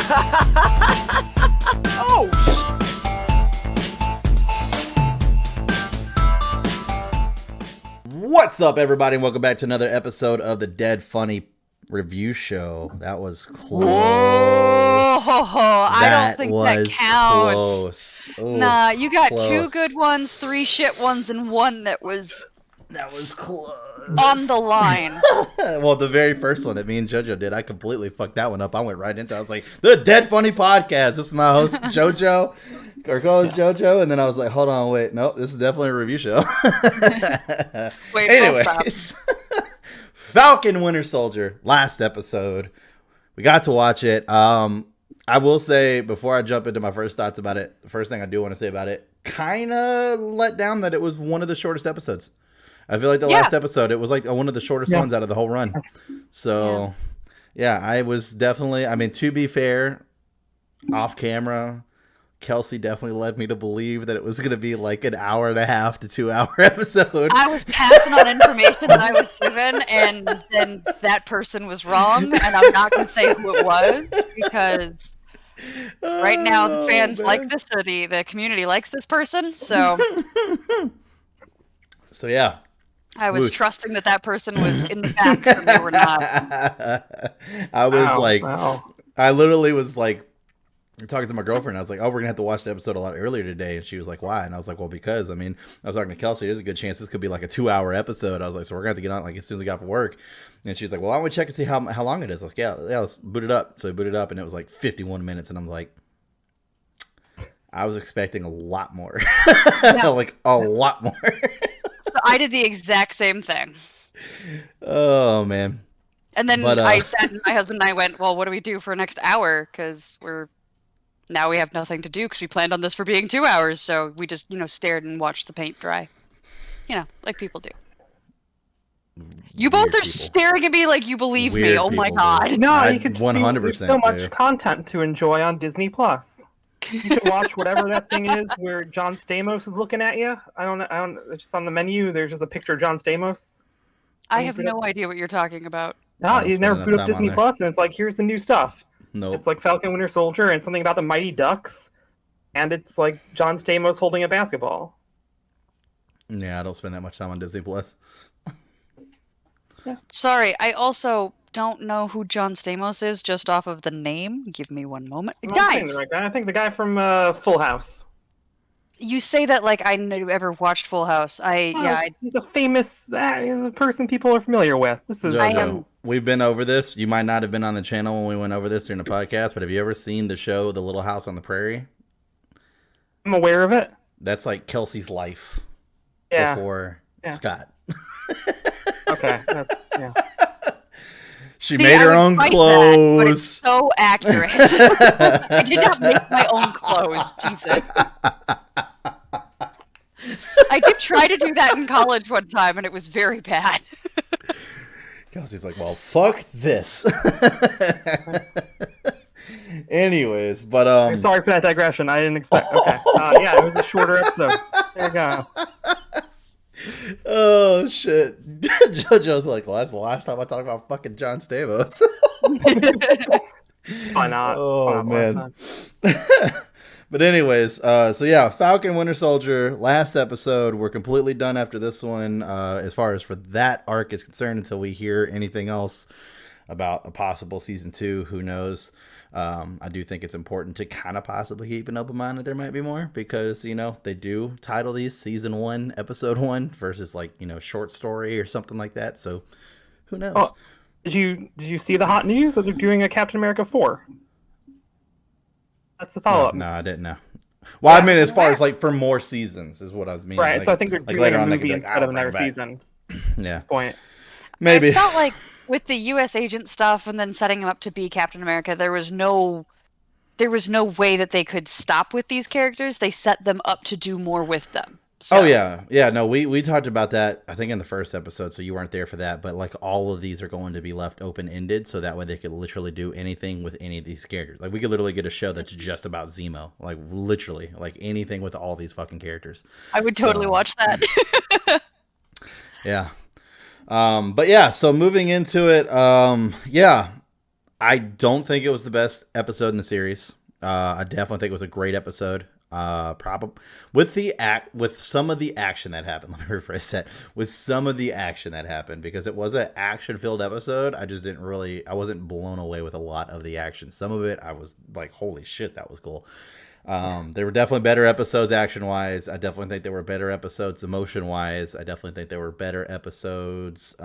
Oh, what's up, everybody, and welcome back to another episode of the Dead Funny Review Show. That was close. Whoa, I don't think that counts. Close. Ooh, nah, you got close. 2 good ones, 3 shit ones, and 1 that was close. on the line. Well, the very first one that me and JoJo did, I completely fucked that one up. I went right into it. I was like, the Dead Funny Podcast. This is my host, JoJo. Our co-host JoJo, and then I was like, hold on, wait, nope, this is definitely a review show. Wait, anyways, Falcon Winter Soldier, last episode. We got to watch it. I will say, before I jump into my first thoughts about it, the first thing I do want to say about it, kind of let down that it was one of the shortest episodes. I feel like the last episode, it was like one of the shortest ones out of the whole run. So, yeah, I was definitely, I mean, to be fair, off camera, Kelsey definitely led me to believe that it was going to be like an hour and a half to 2 hour episode. I was passing on information that I was given, and then that person was wrong, and I'm not going to say who it was, because right now the fans like this, or the community likes this person, so... So, yeah. I was trusting that person was in the facts, and they were not. I was I literally was like, talking to my girlfriend, I was like, oh, we're gonna have to watch the episode a lot earlier today, and she was like, why? And I was like, well, because I was talking to Kelsey, there's a good chance this could be like a 2 hour episode. I was like, so we're gonna have to get on like as soon as we got from work. And she's like, well, why don't we check and see how long it is? I was like, yeah, let's boot it up. So we booted it up, and it was like 51 minutes, and I'm like, I was expecting a lot more. Like a lot more. So I did the exact same thing. Oh man. And then I sat, and my husband and I went, well, what do we do for next hour? Because now we have nothing to do, because we planned on this for being 2 hours. So we just, stared and watched the paint dry. Like people do. You both are staring at me like you believe me. Oh my god. No, you could 100%. There's so much content to enjoy on Disney Plus. You should watch whatever that thing is where John Stamos is looking at you. I don't know. It's just on the menu. There's just a picture of John Stamos. I have no idea what you're talking about. No, you never boot up Disney Plus, and it's like, here's the new stuff. No, It's like Falcon Winter Soldier and something about the Mighty Ducks, and it's like John Stamos holding a basketball. Yeah, I don't spend that much time on Disney Plus. Sorry, I also don't know who John Stamos is just off of the name. Give me one moment. Guys! I think the guy from Full House. You say that like I never watched Full House. He's a famous person people are familiar with. This is. We've been over this. You might not have been on the channel when we went over this during the podcast, but have you ever seen the show The Little House on the Prairie? I'm aware of it. That's like Kelsey's life before Scott. Okay. She made her own clothes. But it's so accurate. I did not make my own clothes. Jesus. I did try to do that in college one time, and it was very bad. Kelsey's like, well, fuck this. Anyways, but sorry for that digression. I didn't expect. Okay, it was a shorter episode. There you go. Oh shit. JoJo's like, well, that's the last time I talk about fucking John Stamos. Why not? Oh man. But anyways, so yeah, Falcon Winter Soldier, last episode. We're completely done after this one, as far as for that arc is concerned, until we hear anything else about a possible season 2. Who knows? I do think it's important to kind of possibly keep an open mind that there might be more, because, they do title these season 1, episode 1 versus like, short story or something like that. So who knows? Oh, did you see the hot news that they're doing a Captain America 4? That's the follow-up. No, I didn't know. Well, I mean, as far as like for more seasons is what I was meaning. Right, like, so I think they're doing later a on movie instead of another season. Yeah. At this point. Maybe. I felt like with the U.S. agent stuff and then setting him up to be Captain America, there was no way that they could stop with these characters. They set them up to do more with them. So. Oh yeah. No, we talked about that, I think, in the first episode, so you weren't there for that. But like all of these are going to be left open ended, so that way they could literally do anything with any of these characters. Like we could literally get a show that's just about Zemo, like literally, like anything with all these fucking characters. I would totally watch that. Yeah. But yeah, so moving into it, I don't think it was the best episode in the series. I definitely think it was a great episode. Probably with some of the action that happened. Let me rephrase that. With some of the action that happened, because it was an action-filled episode. I wasn't blown away with a lot of the action. Some of it, I was like, "Holy shit, that was cool." There were definitely better episodes action-wise. I definitely think there were better episodes emotion-wise. I definitely think there were better episodes,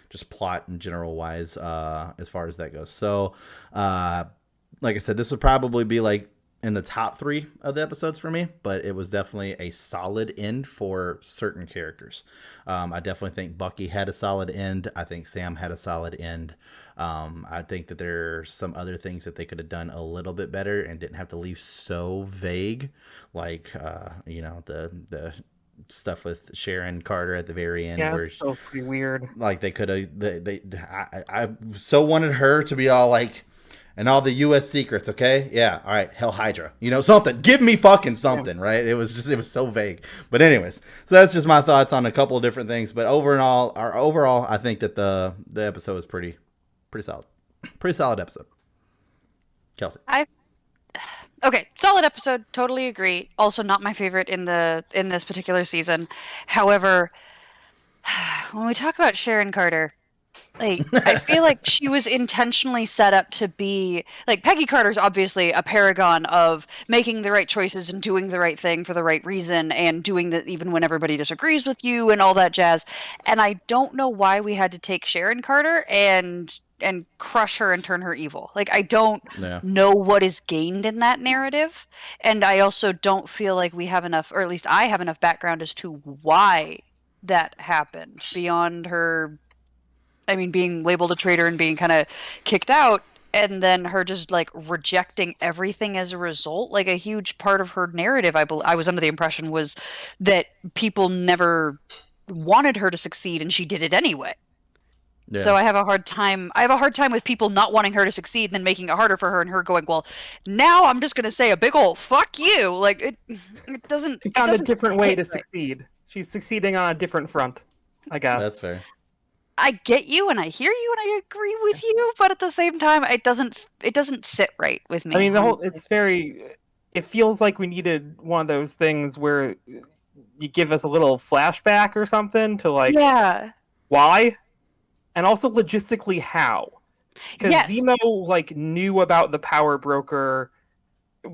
just plot and general wise, as far as that goes. So, like I said, this would probably be like in the top 3 of the episodes for me, but it was definitely a solid end for certain characters. I definitely think Bucky had a solid end. I think Sam had a solid end. I think that there's some other things that they could have done a little bit better and didn't have to leave so vague, like the stuff with Sharon Carter at the very end. Yeah, where so pretty weird. Like they could have, I so wanted her to be all like, and all the U.S. secrets, okay? Yeah, all right, Hell Hydra. Something. Give me fucking something, right? It was so vague. But anyways, so that's just my thoughts on a couple of different things. But overall, I think that the episode was pretty solid. Pretty solid episode. Kelsey. Okay, solid episode. Totally agree. Also, not my favorite in this particular season. However, when we talk about Sharon Carter, like, I feel like she was intentionally set up to be like, Peggy Carter's obviously a paragon of making the right choices and doing the right thing for the right reason and doing that even when everybody disagrees with you and all that jazz. And I don't know why we had to take Sharon Carter and crush her and turn her evil. Like, I don't know what is gained in that narrative. And I also don't feel like we have enough, or at least I have enough background as to why that happened beyond her, being labeled a traitor and being kind of kicked out, and then her just like rejecting everything as a result. Like, a huge part of her narrative, I was under the impression, was that people never wanted her to succeed and she did it anyway. Yeah. So I have a hard time with people not wanting her to succeed and then making it harder for her, and her going, well, now I'm just going to say a big old fuck you. Like, it doesn't. She found a different way to succeed. She's succeeding on a different front, I guess. That's fair. I get you and I hear you and I agree with you, but at the same time, it doesn't sit right with me. It feels like we needed one of those things where you give us a little flashback or something to like, why? And also logistically how. Because Zemo like knew about the power broker,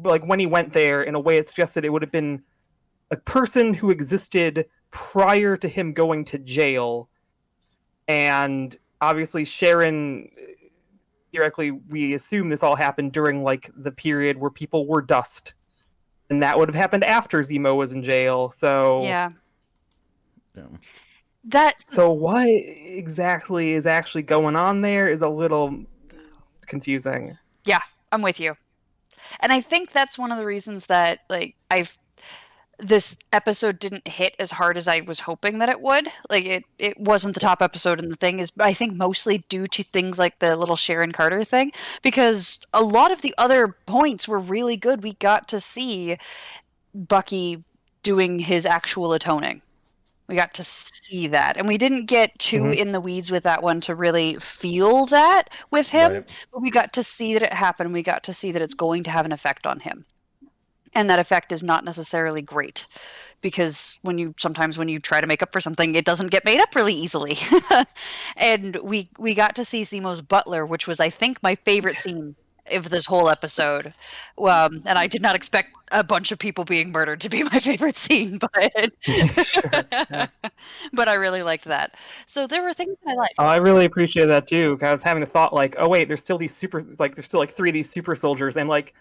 like when he went there, in a way it suggested it would have been a person who existed prior to him going to jail. And obviously Sharon, theoretically, we assume this all happened during like the period where people were dust. And that would have happened after Zemo was in jail. So So what exactly is actually going on there is a little confusing. Yeah, I'm with you. And I think that's one of the reasons that like this episode didn't hit as hard as I was hoping that it would. Like, it wasn't the top episode, and the thing is, I think, mostly due to things like the little Sharon Carter thing, because a lot of the other points were really good. We got to see Bucky doing his actual atoning. We got to see that, and we didn't get too in the weeds with that one to really feel that with him, but we got to see that it happened. We got to see that it's going to have an effect on him. And that effect is not necessarily great, because when you try to make up for something, it doesn't get made up really easily. And we got to see Zemo's butler, which was, I think, my favorite scene of this whole episode. And I did not expect a bunch of people being murdered to be my favorite scene, but but I really liked that. So there were things I liked. Oh, I really appreciate that too. I was having the thought like, oh wait, there's still like 3 of these super soldiers, and like,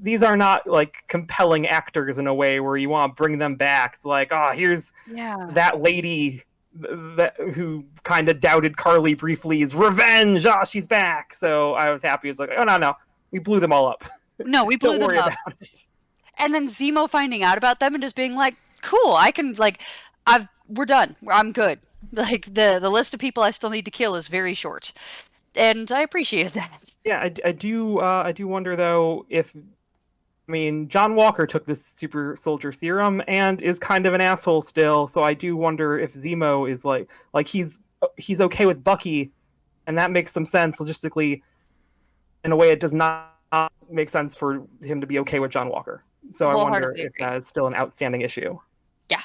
these are not like compelling actors in a way where you want to bring them back. It's like, here's that lady who kind of doubted Carly briefly's revenge. She's back. So I was happy. It was like, oh no, we blew them all up. No, we blew them up. And then Zemo finding out about them and just being like, cool, I can we're done. I'm good. Like, the list of people I still need to kill is very short. And I appreciated that. Yeah, I do wonder though if, John Walker took this super soldier serum and is kind of an asshole still. So I do wonder if Zemo is like he's okay with Bucky, and that makes some sense logistically. in a way it does not make sense for him to be okay with John Walker. So I wonder if that is still an outstanding issue. Yeah.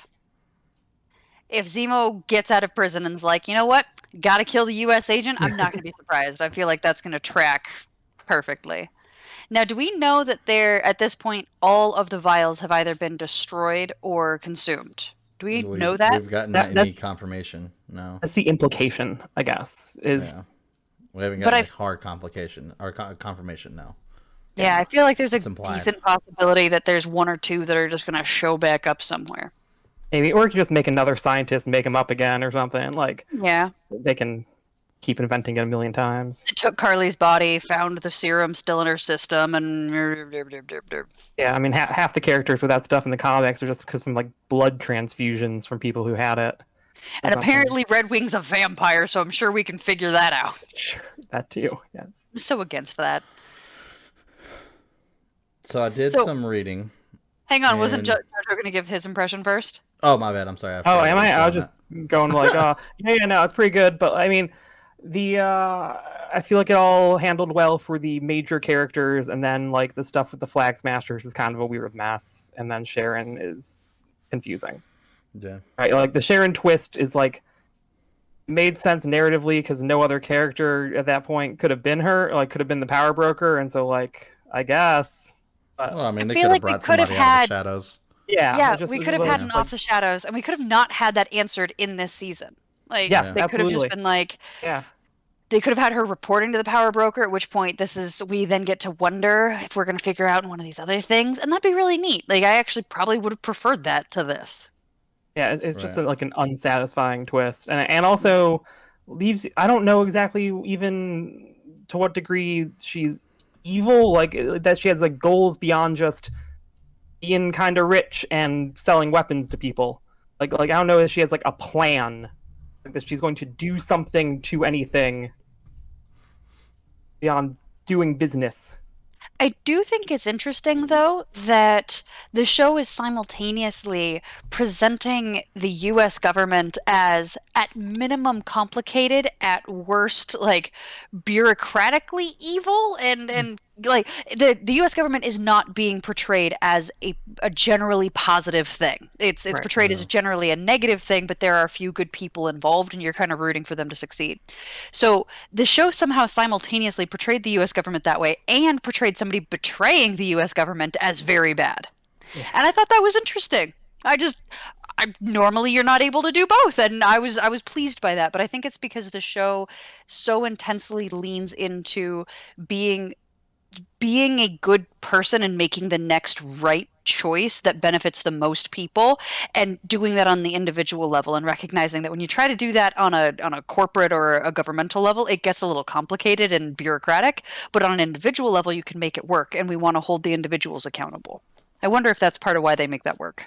If Zemo gets out of prison and is like, you know what, gotta kill the U.S. agent, I'm not going to be surprised. I feel like that's going to track perfectly. Now, do we know that at this point, all of the vials have either been destroyed or consumed? Do we know that? We've gotten any confirmation. No. That's the implication, I guess. We haven't gotten hard confirmation. No. Yeah, I feel like there's a decent possibility that there's one or two that are just going to show back up somewhere. Maybe, or you could just make another scientist and make him up again or something. They can keep inventing it a million times. It took Carly's body, found the serum still in her system, and yeah, I mean, half the characters with that stuff in the comics are just because from blood transfusions from people who had it. And apparently Red Wing's a vampire, so I'm sure we can figure that out. Sure, that too, yes. I'm so against that. So I did some reading. Hang on, wasn't JoJo going to give his impression first? Oh, my bad. I'm sorry. Am I? I was just going no, it's pretty good. But I mean, I feel like it all handled well for the major characters, and then the stuff with the Flag Smashers is kind of a weird mess, and then Sharon is confusing. Yeah. Right, the Sharon twist is made sense narratively because no other character at that point could have been her, could have been the power broker, and so I guess. Well, I mean, they could have brought somebody out of the shadows. Yeah, we could have had an off the shadows, and we could have not had that answered in this season. Yes, they could have just been they could have had her reporting to the power broker, at which point we then get to wonder if we're going to figure out one of these other things, and that'd be really neat. I actually probably would have preferred that to this. Yeah, it's just an unsatisfying twist, and also leaves. I don't know exactly even to what degree she's evil, that she has goals beyond just being kind of rich and selling weapons to people. I don't know if she has a plan, that she's going to do something to anything beyond doing business. I do think it's interesting, though, that the show is simultaneously presenting the U.S. government as, at minimum, complicated, at worst, bureaucratically evil, and the U.S. government is not being portrayed as a generally positive thing. It's portrayed as generally a negative thing, but there are a few good people involved, and you're kind of rooting for them to succeed. So the show somehow simultaneously portrayed the U.S. government that way and portrayed somebody betraying the U.S. government as very bad. Yeah. And I thought that was interesting. Normally you're not able to do both, and I was pleased by that, but I think it's because the show so intensely leans into being a good person and making the next right choice that benefits the most people, and doing that on the individual level, and recognizing that when you try to do that on a corporate or a governmental level, it gets a little complicated and bureaucratic, but on an individual level you can make it work, and we want to hold the individuals accountable. I wonder if that's part of why they make that work.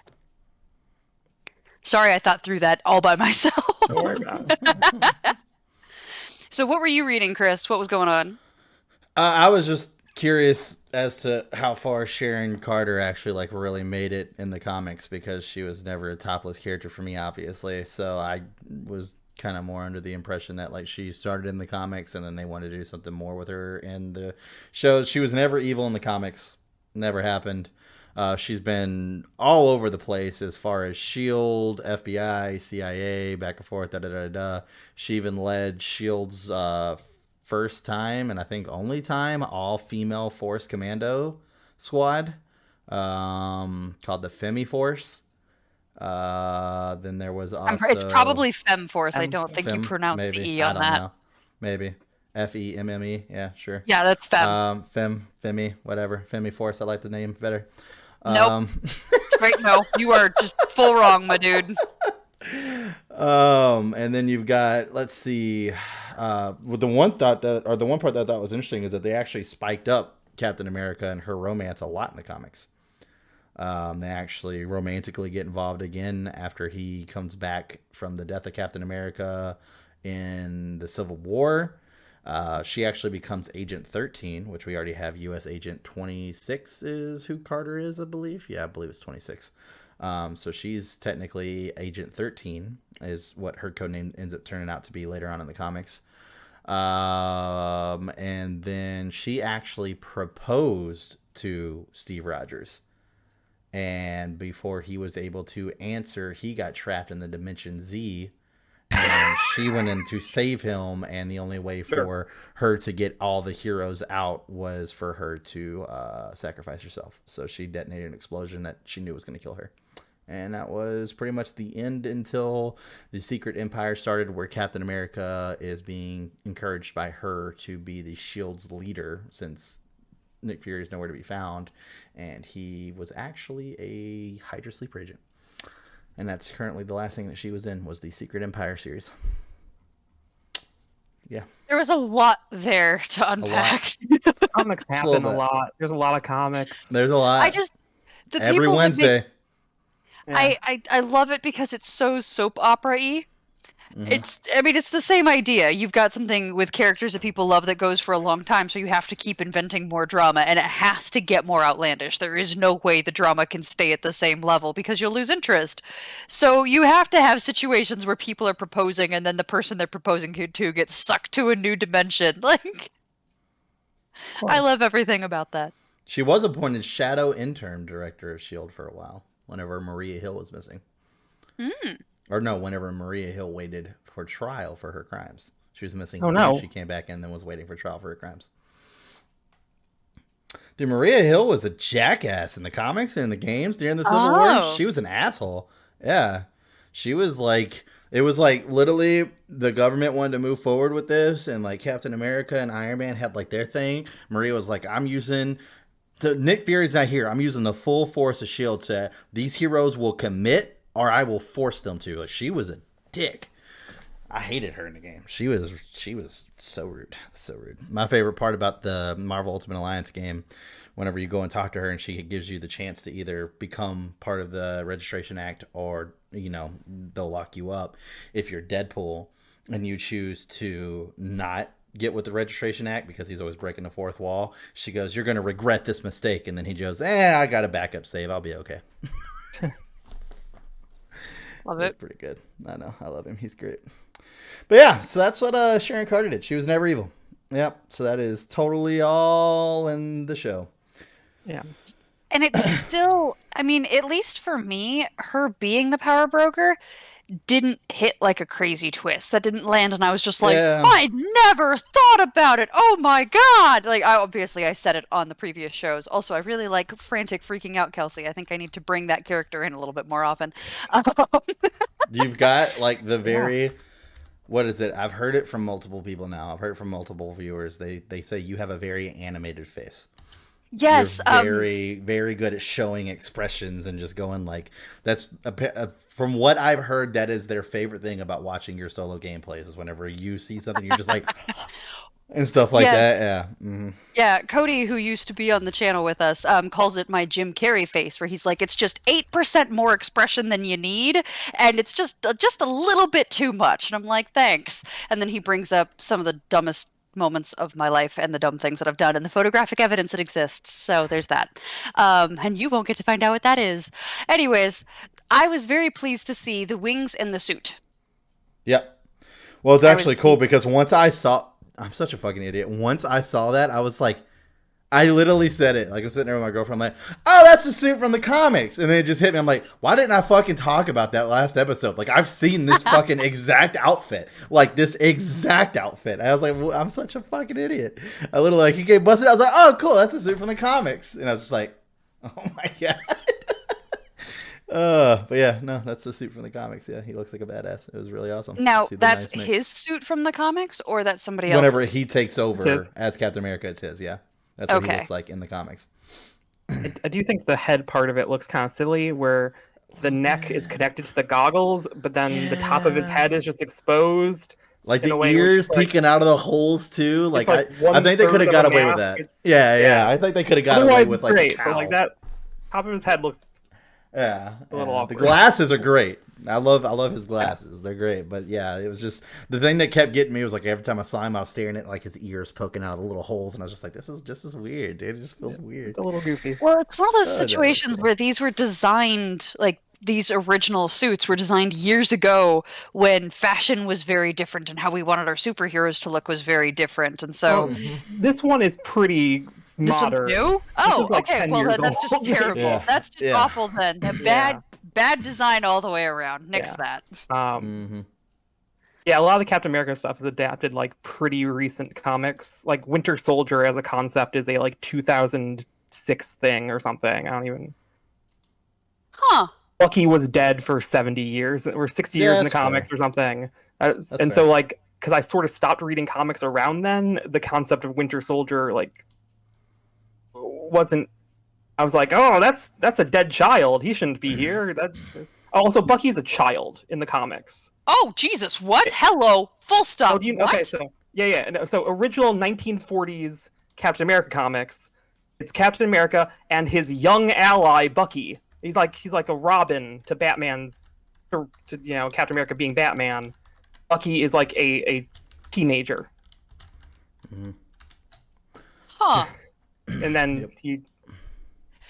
Sorry, I thought through that all by myself. Don't worry about it. So what were you reading, Chris? What was going on? I was just curious as to how far Sharon Carter actually really made it in the comics, because she was never a topless character for me, obviously. So I was kind of more under the impression that she started in the comics and then they wanted to do something more with her in the shows. She was never evil in the comics. Never happened. She's been all over the place as far as SHIELD, FBI, CIA, back and forth. She even led SHIELD's first time, and I think only time, all-female Force Commando squad, called the Femi Force. Then there was also... It's probably Fem Force. I don't think you pronounce the E on that. Know. Maybe. Femme. Yeah, sure. Yeah, that's Fem. Femi, whatever. Femi Force, I like the name better. Nope. Straight no. You are just full wrong, my dude. And then you've got, let's see, the one part that I thought was interesting is that they actually spiked up Captain America and her romance a lot in the comics. They actually romantically get involved again after he comes back from the death of Captain America in the Civil War. She actually becomes Agent 13, which we already have. U.S. Agent 26 is who Carter is, I believe. Yeah, I believe it's 26. So she's technically Agent 13 is what her codename ends up turning out to be later on in the comics. And then she actually proposed to Steve Rogers. And before he was able to answer, he got trapped in the Dimension Z. And she went in to save him. And the only way for her to get all the heroes out was for her to sacrifice herself. So she detonated an explosion that she knew was going to kill her. And that was pretty much the end until the Secret Empire started, where Captain America is being encouraged by her to be the S.H.I.E.L.D.'s leader, since Nick Fury is nowhere to be found. And he was actually a Hydra sleeper agent. And that's currently the last thing that she was in, was the Secret Empire series. Yeah. There was a lot there to unpack. Comics happen a lot. There's a lot of comics. There's a lot. Every Wednesday. Yeah. I love it because it's so soap opera-y. Mm-hmm. It's the same idea. You've got something with characters that people love that goes for a long time, so you have to keep inventing more drama, and it has to get more outlandish. There is no way the drama can stay at the same level because you'll lose interest. So you have to have situations where people are proposing, and then the person they're proposing to gets sucked to a new dimension. Like, I love everything about that. She was appointed shadow interim director of S.H.I.E.L.D. for a while, whenever Maria Hill was missing. Or no, whenever Maria Hill waited for trial for her crimes. She was missing. Oh, no. She came back and then was waiting for trial for her crimes. Dude, Maria Hill was a jackass in the comics and in the games during the Civil War. She was an asshole. Yeah. She was like, it was like literally the government wanted to move forward with this, and like Captain America and Iron Man had like their thing. Maria was like, Nick Fury's not here. I'm using the full force of S.H.I.E.L.D. to, these heroes will commit or I will force them to. Like, she was a dick. I hated her in the game. She was so rude. So rude. My favorite part about the Marvel Ultimate Alliance game, whenever you go and talk to her and she gives you the chance to either become part of the Registration Act or, they'll lock you up if you're Deadpool and you choose to not get with the Registration Act because he's always breaking the fourth wall. She goes, "You're going to regret this mistake." And then he goes, I got a backup save. I'll be okay. Love it. That's pretty good. I know. I love him. He's great. But yeah, so that's what Sharon Carter did. She was never evil. Yep. So that is totally all in the show. Yeah. And it's still, at least for me, her being the power broker didn't hit like a crazy twist. That didn't land, and I was just like, I never thought about it. Oh my god! Like, I said it on the previous shows. Also, I really like frantic freaking out Kelsey. I think I need to bring that character in a little bit more often. You've got like the very, what is it? I've heard it from multiple people now. I've heard it from multiple viewers. They say you have a very animated face. Yes, you're very, very good at showing expressions and just going like, that's from what I've heard, that is their favorite thing about watching your solo gameplays, is whenever you see something, you're just like, and stuff like that. Yeah. Mm-hmm. Yeah. Cody, who used to be on the channel with us, calls it my Jim Carrey face, where he's like, it's just 8% more expression than you need, and it's just a little bit too much. And I'm like, thanks. And then he brings up some of the dumbest moments of my life and the dumb things that I've done and the photographic evidence that exists. So there's that. And you won't get to find out what that is. Anyways, I was very pleased to see the wings in the suit. Yep. Well, it's actually cool because once I saw, I'm such a fucking idiot. Once I saw that, I was like, I literally said it. Like, I was sitting there with my girlfriend, I'm like, oh, that's the suit from the comics. And then it just hit me. I'm like, why didn't I fucking talk about that last episode? Like, I've seen this fucking exact outfit. Like, this exact outfit. I was like, well, I'm such a fucking idiot. I literally, like, he came busted. I was like, oh, cool. That's the suit from the comics. And I was just like, oh my God. But yeah, no, that's the suit from the comics. Yeah, he looks like a badass. It was really awesome. Now, that's nice his suit from the comics, or that's somebody else? Whenever he takes over as Captain America, it's his, yeah. That's what he looks like in the comics. I do think the head part of it looks kind of silly, where the neck is connected to the goggles, but then the top of his head is just exposed. Like the ears peeking out of the holes too. Like I think they could have got away with that. Yeah. I think they could have got away with like great, a cowl. But like that top of his head looks a little awkward. The glasses are great. I love his glasses. They're great. But yeah, it was just the thing that kept getting me was like every time I saw him, I was staring at like his ears poking out of the little holes, and I was just like, this is just as weird, dude. It just feels weird. It's a little goofy. Well, it's one of those situations where these were designed like these original suits were designed years ago when fashion was very different and how we wanted our superheroes to look was very different. And so this one is pretty modern. This one new? Oh, okay. Well, that's just terrible. Yeah. That's just awful then. Bad design all the way around. Nix that. Yeah, a lot of the Captain America stuff is adapted like pretty recent comics. Like Winter Soldier as a concept is a like 2006 thing or something. I don't even. Huh. Bucky was dead for 70 years or 60 years in the comics or something. And fair. So like, because I sort of stopped reading comics around then, the concept of Winter Soldier like wasn't. I was like, oh, that's a dead child. He shouldn't be here. Also, Bucky's a child in the comics. Oh, Jesus, what? Hello, full stop. Oh, okay, so no, so original 1940s Captain America comics, it's Captain America and his young ally Bucky. He's like a Robin to Batman's, to Captain America being Batman. Bucky is like a teenager. Huh. And then he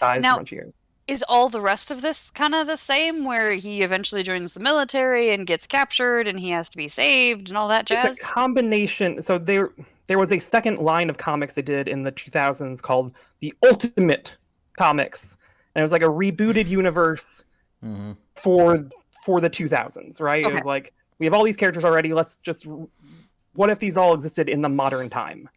dies for a bunch of years. Is all the rest of this kind of the same, where he eventually joins the military and gets captured and he has to be saved and all that jazz? It's a combination. So there was a second line of comics they did in the 2000s called the Ultimate Comics. And it was like a rebooted universe for the 2000s, right? Okay. It was like, we have all these characters already. Let's just, what if these all existed in the modern time?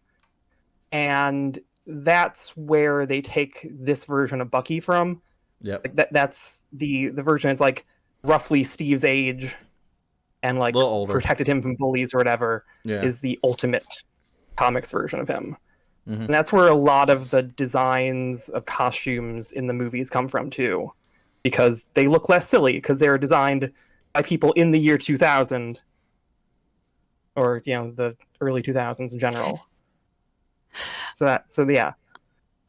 And that's where they take this version of Bucky from. Yep. Like that's the version is like roughly Steve's age and like protected him from bullies or whatever is the Ultimate Comics version of him. And that's where a lot of the designs of costumes in the movies come from too, because they look less silly because they're designed by people in the year 2000 or the early 2000s in general. So yeah.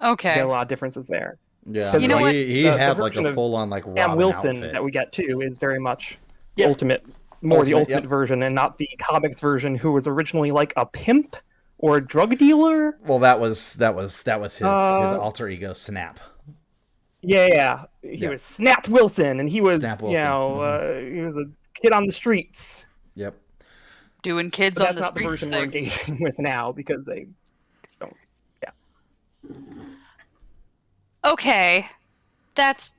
Okay. There are a lot of differences there. Yeah, you know what? He had like a full-on like Robin Sam Wilson outfit that we get too is very much the ultimate version, and not the comics version, who was originally like a pimp or a drug dealer. Well, that was his alter ego, Snap. Yeah, he was Snap Wilson, and he was he was a kid on the streets. Yep, doing kids on the streets. That's not the version we're engaging with now because they don't. Yeah. Okay, that's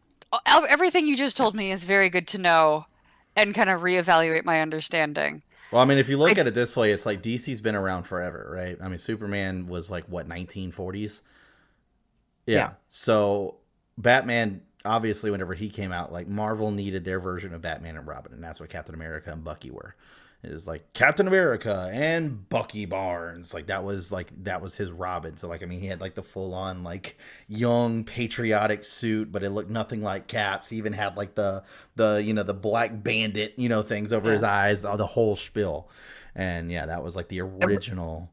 everything you just told me is very good to know and kind of reevaluate my understanding. Well, I mean, if you look at it this way, it's like DC's been around forever, right? I mean, Superman was like, what, 1940s? Yeah. So Batman, obviously, whenever he came out, like Marvel needed their version of Batman and Robin, and that's what Captain America and Bucky were. It was like Captain America and Bucky Barnes. Like that was his Robin. So like, I mean, he had like the full on like young patriotic suit, but it looked nothing like Cap's. He even had like the black bandit, things over his eyes, the whole spiel. And yeah, that was like the original.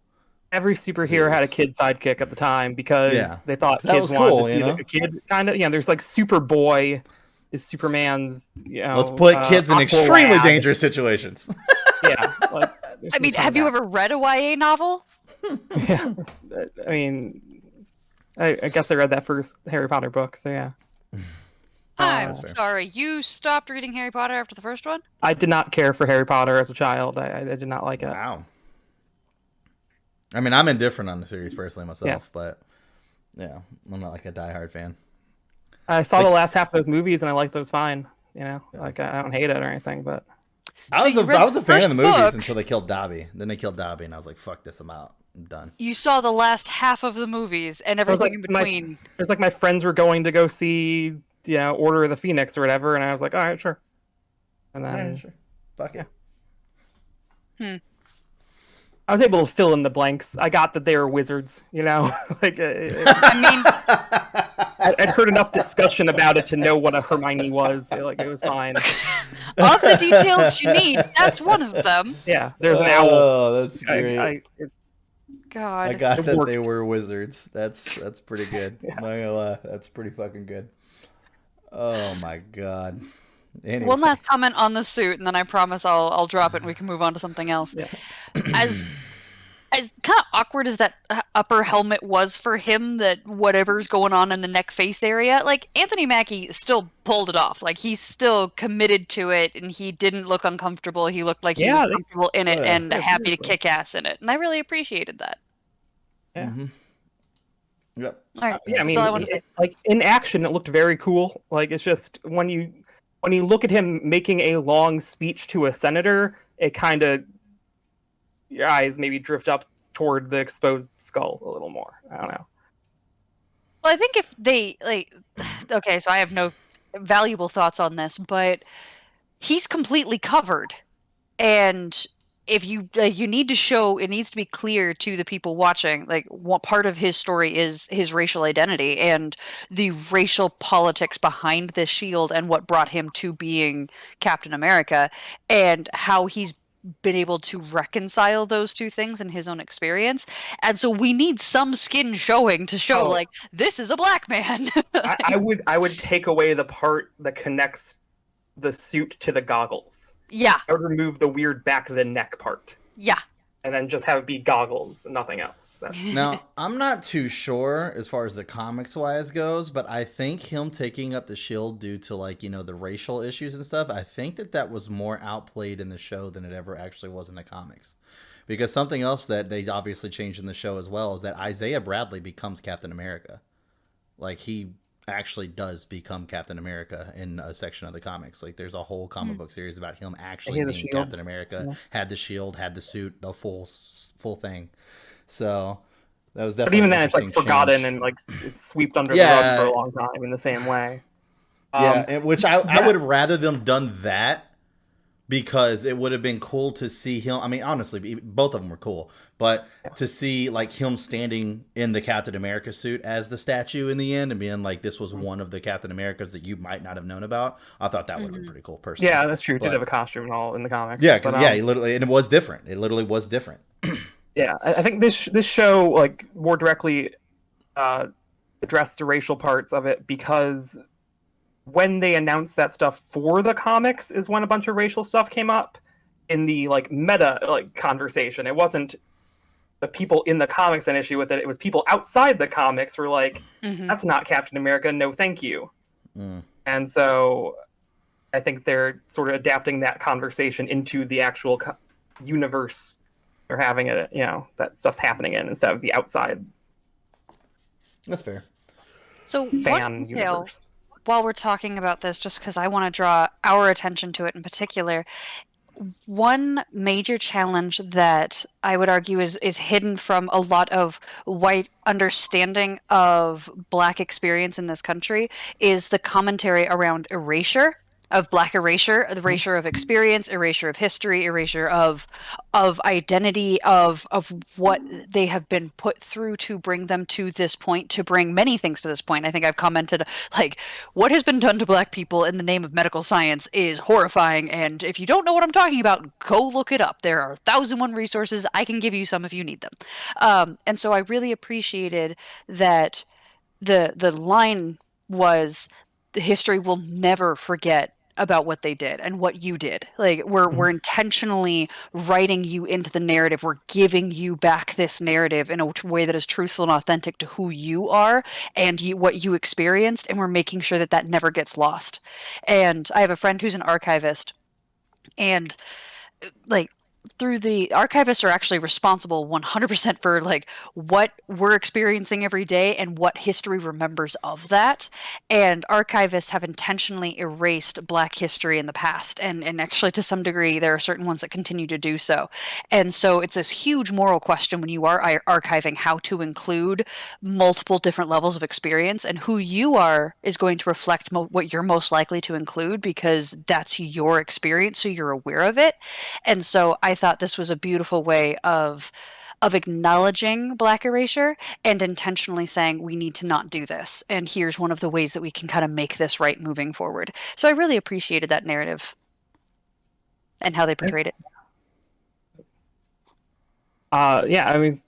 Every superhero had a kid sidekick at the time because they thought kids wanted to be like a kid kind of. Yeah, there's like Superboy is Superman's. Let's put kids in extremely dangerous situations. Yeah. Like, I mean, have you ever read a YA novel? Yeah. I mean, I guess I read that first Harry Potter book, so yeah. I'm sorry. You stopped reading Harry Potter after the first one? I did not care for Harry Potter as a child. I did not like it. Wow. I mean, I'm indifferent on the series personally myself, but yeah, I'm not like a diehard fan. I saw the last half of those movies and I liked those fine. Like I don't hate it or anything, but I was a fan of the movies until they killed Dobby. Then they killed Dobby, and I was like, "Fuck this! I'm out. I'm done." You saw the last half of the movies and everything in between. It was like my friends were going to go see, Order of the Phoenix or whatever, and I was like, "All right, sure." And then, sure. Fuck it. I was able to fill in the blanks. I got that they were wizards, like. I mean. I'd heard enough discussion about it to know what a Hermione was. Like it was fine. All the details you need. That's one of them. Yeah, there's an owl. Oh, that's great. God, I got that they were wizards. That's pretty good. Yeah. I'm not gonna lie. That's pretty fucking good. Oh my god. Anyways. One last comment on the suit, and then I promise I'll drop it and we can move on to something else. Yeah. as kind of awkward as that upper helmet was for him, that whatever's going on in the neck face area, like Anthony Mackie still pulled it off. Like he's still committed to it, and he didn't look uncomfortable. He looked like he was comfortable in it and happy to kick ass in it, and I really appreciated that. Yeah. Mm-hmm. Yep. All right. Yeah, I mean, like in action, it looked very cool. Like it's just when you look at him making a long speech to a senator, it kind of your eyes maybe drift up toward the exposed skull a little more. I don't know. Well, I think if they okay, so I have no valuable thoughts on this, but he's completely covered, and if you you need to show, it needs to be clear to the people watching, like what part of his story is his racial identity and the racial politics behind this shield and what brought him to being Captain America and how he's been able to reconcile those two things in his own experience. And so we need some skin showing to show like this is a black man. I would take away the part that connects the suit to the goggles. Yeah. I would remove the weird back of the neck part. Yeah. And then just have it be goggles, nothing else. Now, I'm not too sure as far as the comics wise goes, but I think him taking up the shield due to like, you know, the racial issues and stuff, I think that was more outplayed in the show than it ever actually was in the comics. Because something else that they obviously changed in the show as well is that Isaiah Bradley becomes Captain America. Like he actually does become Captain America in a section of the comics. Like there's a whole comic book series about him actually being Captain America, had the shield, had the suit, the full thing. So that was definitely. But even then, it's like forgotten and like it's swept under the rug for a long time in the same way. Which I would have rather them done that. Because it would have been cool to see him. I mean, honestly, both of them were cool. But to see like him standing in the Captain America suit as the statue in the end and being like, this was one of the Captain Americas that you might not have known about. I thought that would have been pretty cool personally. Yeah, that's true. He did have a costume and all in the comics. Yeah, he literally, and it was different. It literally was different. Yeah, I think this show like more directly addressed the racial parts of it because when they announced that stuff for the comics is when a bunch of racial stuff came up in the like meta like conversation. It wasn't the people in the comics an issue with it. It was people outside the comics were like, that's not Captain America. No, thank you. And so I think they're sort of adapting that conversation into the actual universe they're having it, you know, that stuff's happening in instead of the outside. That's fair. So fan universe. While we're talking about this, just because I want to draw our attention to it in particular, one major challenge that I would argue is hidden from a lot of white understanding of Black experience in this country is the commentary around erasure, of Black erasure, the erasure of experience, erasure of history, erasure of identity, of what they have been put through to bring them to this point, to bring many things to this point. I think I've commented, like, what has been done to Black people in the name of medical science is horrifying, and if you don't know what I'm talking about, go look it up. There are 1,001 resources. I can give you some if you need them. And so I really appreciated that the line was, the history will never forget about what they did and what you did. Like we're intentionally writing you into the narrative. We're giving you back this narrative in a way that is truthful and authentic to who you are and what you experienced. And we're making sure that that never gets lost. And I have a friend who's an archivist, and like, through the archivists are actually responsible 100% for like what we're experiencing every day and what history remembers of that. And archivists have intentionally erased Black history in the past. And actually to some degree, there are certain ones that continue to do so. And so it's this huge moral question when you are archiving how to include multiple different levels of experience, and who you are is going to reflect what you're most likely to include because that's your experience. So you're aware of it. And so I thought this was a beautiful way of acknowledging Black erasure and intentionally saying we need to not do this. And here's one of the ways that we can kind of make this right moving forward. So I really appreciated that narrative and how they portrayed it. Yeah, I mean,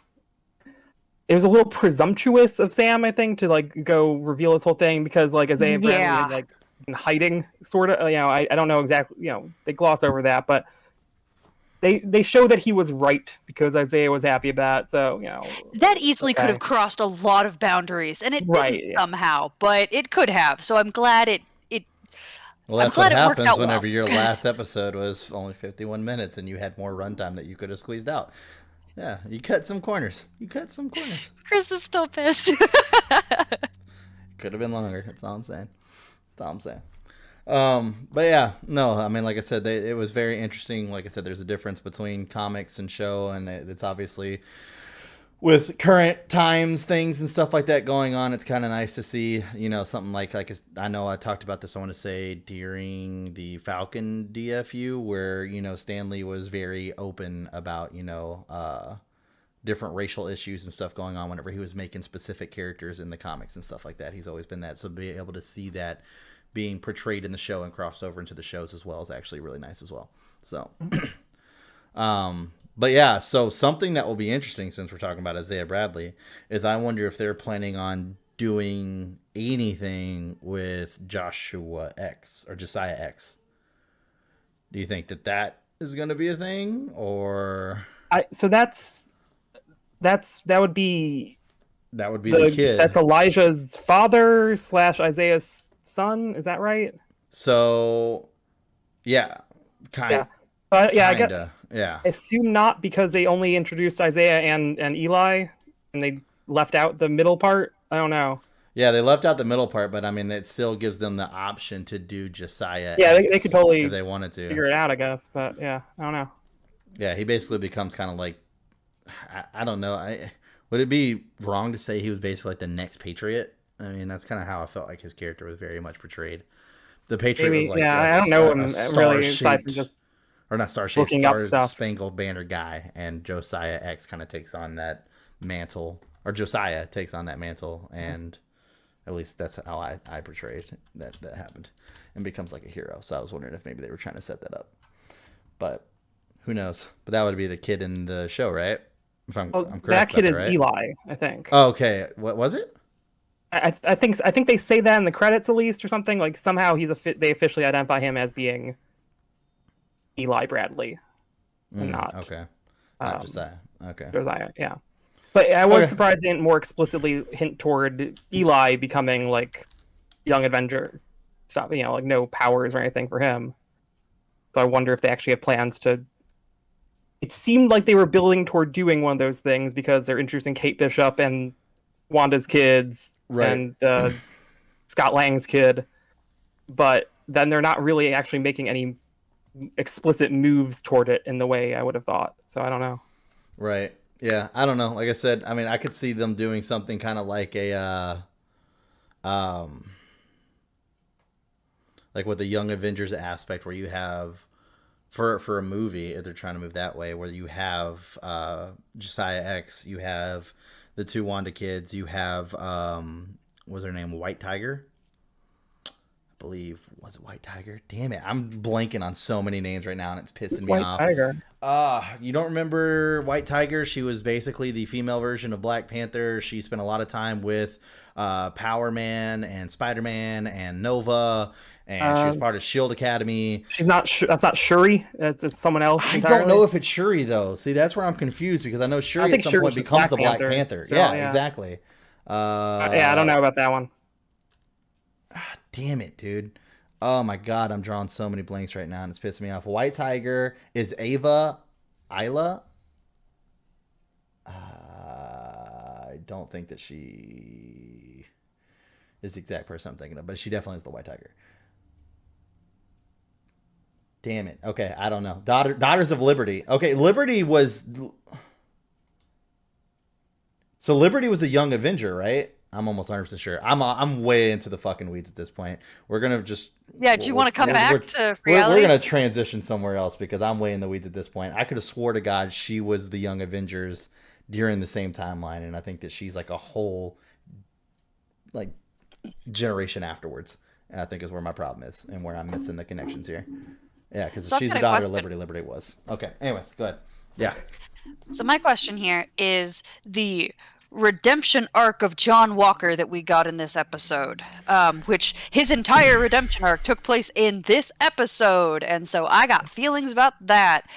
it was a little presumptuous of Sam, I think, to like go reveal this whole thing because like Isaiah Bradley is like in hiding, sort of. You know, I don't know exactly. You know, they gloss over that, but they show that he was right because Isaiah was happy about it, so that easily could have crossed a lot of boundaries, and it didn't somehow, but it could have. So I'm glad it. Well, that's what happens whenever your last episode was only 51 minutes and you had more runtime that you could have squeezed out. Yeah, you cut some corners. Chris is still pissed. Could have been longer. That's all I'm saying. But yeah, no, I mean, like I said, it was very interesting. Like I said, there's a difference between comics and show, and it's obviously with current times, things and stuff like that going on. It's kind of nice to see, something like I know I talked about this, I want to say during the Falcon DFU, where, Stan Lee was very open about, different racial issues and stuff going on whenever he was making specific characters in the comics and stuff like that. He's always been that. So being able to see that being portrayed in the show and crossed over into the shows as well is actually really nice as well. So, but yeah, so something that will be interesting since we're talking about Isaiah Bradley is I wonder if they're planning on doing anything with Joshua X or Josiah X. Do you think that is going to be a thing, or? So that would be the kid. That's Elijah's father / Isaiah's son. Is that right? So, yeah, kinda. I assume not, because they only introduced Isaiah and Eli, and they left out the middle part. I don't know. Yeah, they left out the middle part, but I mean, it still gives them the option to do Josiah. Yeah, they could totally, if they wanted to, figure it out, I guess. But yeah, I don't know. Yeah, he basically becomes kind of like, I don't know. Would it be wrong to say he was basically like the next Patriot? I mean, that's kind of how I felt like his character was very much portrayed. The Patriot was like, I don't know him really, aside from just Star-Spangled Banner guy, and Josiah X kind of takes on that mantle, or Josiah takes on that mantle, and at least that's how I portrayed that happened, and becomes like a hero. So I was wondering if maybe they were trying to set that up, but who knows? But that would be the kid in the show, right? If I'm correct. That kid is right? Eli, I think. Oh, okay. What was it? I think they say that in the credits at least, or something. Like somehow they officially identify him as being Eli Bradley, and not okay. Not Josiah. Okay. Josiah, yeah. But I was surprised they didn't more explicitly hint toward Eli becoming like Young Avenger stuff. Like no powers or anything for him. So I wonder if they actually have plans to. It seemed like they were building toward doing one of those things because they're introducing Kate Bishop and Wanda's kids, right, and Scott Lang's kid, but then they're not really actually making any explicit moves toward it in the way I would have thought. So I don't know. Right. Yeah. I don't know. Like I said, I mean, I could see them doing something kind of like a, like with the Young Avengers aspect, where you have for a movie, if they're trying to move that way, where you have Josiah X, you have the two Wanda kids, you have what's her name, White Tiger, I believe. Was it White Tiger? Damn it, I'm blanking on so many names right now, and it's pissing me off. White Tiger. You don't remember White Tiger? She was basically the female version of Black Panther. She spent a lot of time with Power Man and Spider-Man and Nova, and she was part of Shield Academy. She's not. That's not Shuri. That's someone else. I don't know if it's Shuri though. See, that's where I'm confused, because I know Shuri at some point becomes the Black Panther. So, yeah, exactly. I don't know about that one. Damn it, dude. Oh my god, I'm drawing so many blanks right now, and it's pissing me off. White Tiger is Ava Isla. I don't think that she is the exact person I'm thinking of, but she definitely is the White Tiger. Damn it. Okay, I don't know. Daughters of Liberty. Okay, Liberty was... So Liberty was a Young Avenger, right? I'm almost 100% sure. I'm way into the fucking weeds at this point. We're going to just... Yeah, do you want to come back to reality? We're going to transition somewhere else, because I'm way in the weeds at this point. I could have swore to God she was the Young Avengers during the same timeline, and I think that she's like a whole like generation afterwards. And I think is where my problem is, and where I'm missing the connections here. Yeah, because she's the daughter of Liberty. Liberty was. Okay, anyways, go ahead. Yeah. So my question here is the redemption arc of John Walker that we got in this episode, which his entire redemption arc took place in this episode, and so I got feelings about that.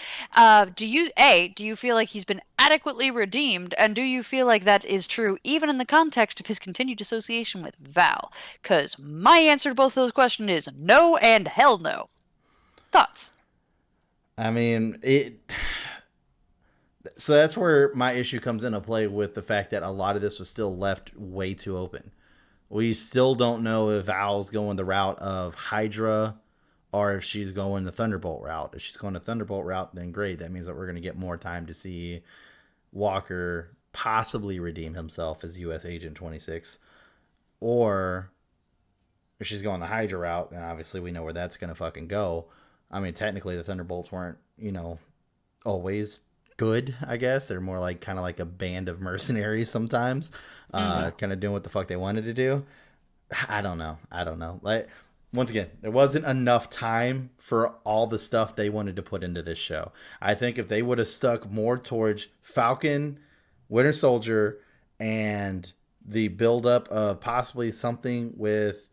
Do you feel like he's been adequately redeemed, and do you feel like that is true even in the context of his continued association with Val? Because my answer to both of those questions is no and hell no. Thoughts? I mean, so that's where my issue comes into play with the fact that a lot of this was still left way too open. We still don't know if Val's going the route of Hydra or if she's going the Thunderbolt route. If she's going the Thunderbolt route, then great. That means that we're going to get more time to see Walker possibly redeem himself as U.S. Agent 26. Or if she's going the Hydra route, then obviously we know where that's going to fucking go. I mean, technically the Thunderbolts weren't, always good, I guess. They're more like kind of like a band of mercenaries sometimes, kind of doing what the fuck they wanted to do. I don't know. Like, once again, there wasn't enough time for all the stuff they wanted to put into this show. I think if they would have stuck more towards Falcon, Winter Soldier, and the buildup of possibly something with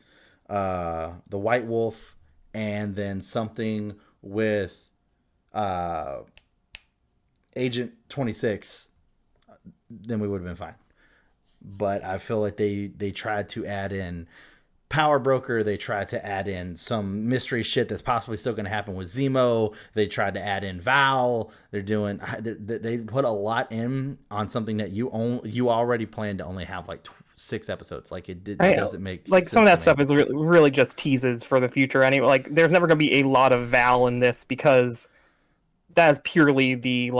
the White Wolf, and then something with Agent 26, then we would have been fine. But I feel like they tried to add in Power Broker. They tried to add in some mystery shit that's possibly still going to happen with Zemo. They tried to add in Val. They put a lot in on something that you already planned to only have like 6 episodes. Like it doesn't make like sense. Some of that stuff is really just teases for the future anyway. Like there's never going to be a lot of Val in this because that is purely the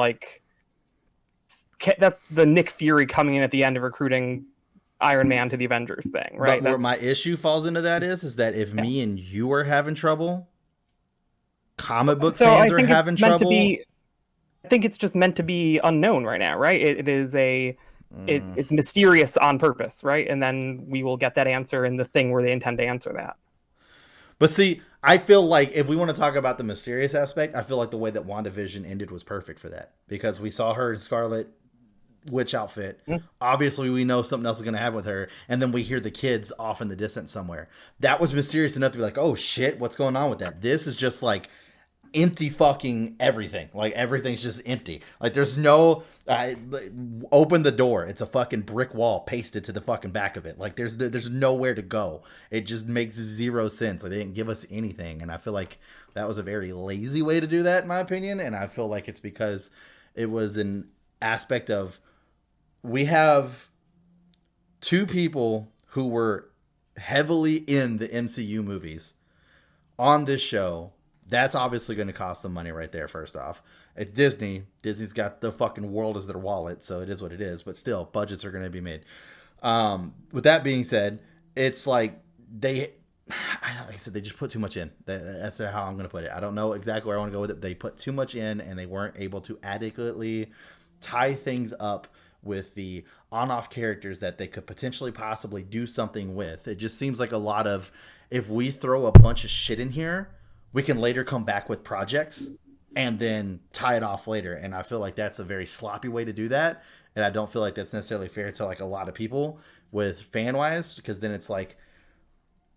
that's the Nick Fury coming in at the end of recruiting Iron Man to the Avengers thing, right? But where my issue falls into that is that if me and you are having trouble, comic book fans are having trouble. I think it's just meant to be unknown right now, right? It's mysterious on purpose, right? And then we will get that answer in the thing where they intend to answer that. But see, I feel like if we want to talk about the mysterious aspect, I feel like the way that WandaVision ended was perfect for that. Because we saw her in Scarlet Witch outfit. Obviously, we know something else is going to happen with her. And then we hear the kids off in the distance somewhere. That was mysterious enough to be like, oh shit, what's going on with that? This is just like empty fucking everything. Like everything's just empty. Like there's no open the door, it's a fucking brick wall pasted to the fucking back of it. Like there's nowhere to go. It just makes 0 sense. Like they didn't give us anything, and I feel like that was a very lazy way to do that in my opinion. And I feel like it's because it was an aspect of, we have 2 people who were heavily in the MCU movies on this show. That's obviously going to cost them money right there, first off. It's Disney. Disney's got the fucking world as their wallet, so it is what it is. But still, budgets are going to be made. With that being said, it's like like I said, they just put too much in. That's how I'm going to put it. I don't know exactly where I want to go with it. They put too much in, and they weren't able to adequately tie things up with the on-off characters that they could potentially possibly do something with. It just seems like a lot of, if we throw a bunch of shit in here, we can later come back with projects and then tie it off later. And I feel like that's a very sloppy way to do that. And I don't feel like that's necessarily fair to like a lot of people with fan-wise, because then it's like,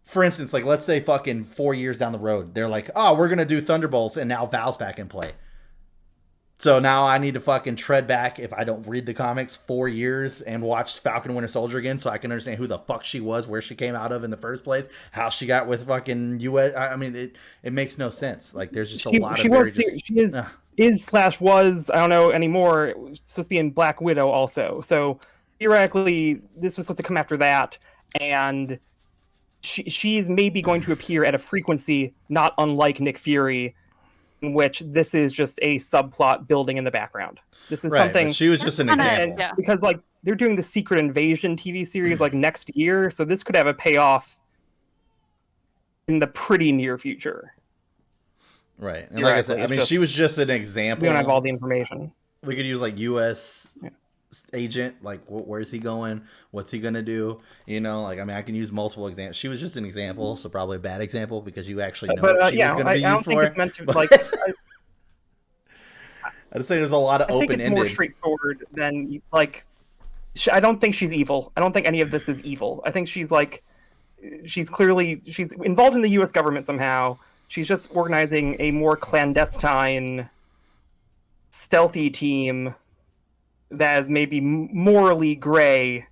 for instance, like let's say fucking 4 years down the road, they're like, oh, we're going to do Thunderbolts and now Val's back in play. So now I need to fucking tread back, if I don't read the comics, 4 years and watch Falcon Winter Soldier again so I can understand who the fuck she was, where she came out of in the first place, how she got with fucking US. I mean, it makes no sense. Like, there's just a lot of was, I don't know anymore, supposed to be in Black Widow also. So theoretically, this was supposed to come after that, and she's maybe going to appear at a frequency not unlike Nick Fury, in which this is just a subplot building in the background. This is something. She was just an example. Yeah. Because like they're doing the Secret Invasion TV series like next year, so this could have a payoff in the pretty near future. Right. And like I said, I mean, she was just an example. We don't have all the information. We could use like US agent, like where's he going? What's he gonna do? You know, like I mean, I can use multiple examples. She was just an example, so probably a bad example because you actually know what she was gonna be used for. It's meant to like. I'd say there's a lot of open-ended. I think it's more straightforward than like I don't think she's evil. I don't think any of this is evil. I think she's involved in the U.S. government somehow. She's just organizing a more clandestine, stealthy team that is maybe morally gray.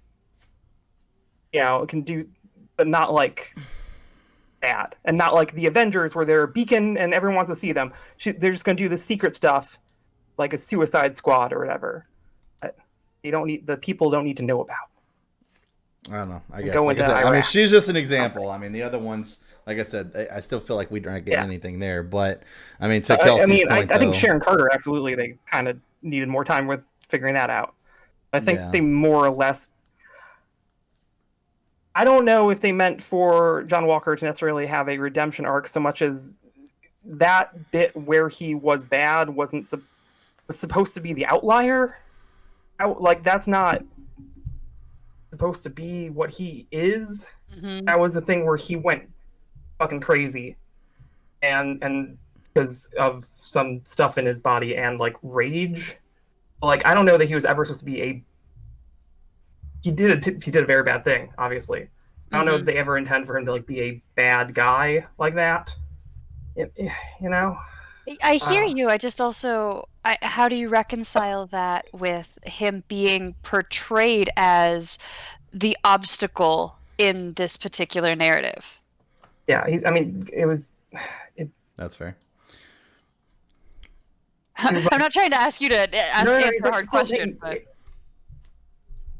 Can do, but not like bad, and not like the Avengers where they're a beacon and everyone wants to see them. They're just going to do the secret stuff, like a Suicide Squad or whatever. The people don't need to know about. I don't know. I guess. Like I mean, she's just an example. I mean, the other ones, like I said, I still feel like we don't get anything there. But I mean, to Kelsey's point, I think Sharon Carter, absolutely, they kind of needed more time with figuring that out. I think they more or less. I don't know if they meant for John Walker to necessarily have a redemption arc so much as that bit where he was bad was supposed to be the outlier. Like, that's not supposed to be what he is. Mm-hmm. That was the thing where he went fucking crazy, and because of some stuff in his body and like rage. Like, I don't know that he was ever supposed to be he did a very bad thing, obviously. I don't know if they ever intend for him to like be a bad guy like that. I hear you. I just also, how do you reconcile that with him being portrayed as the obstacle in this particular narrative? Yeah, That's fair. I'm not trying to ask you to answer a hard question, but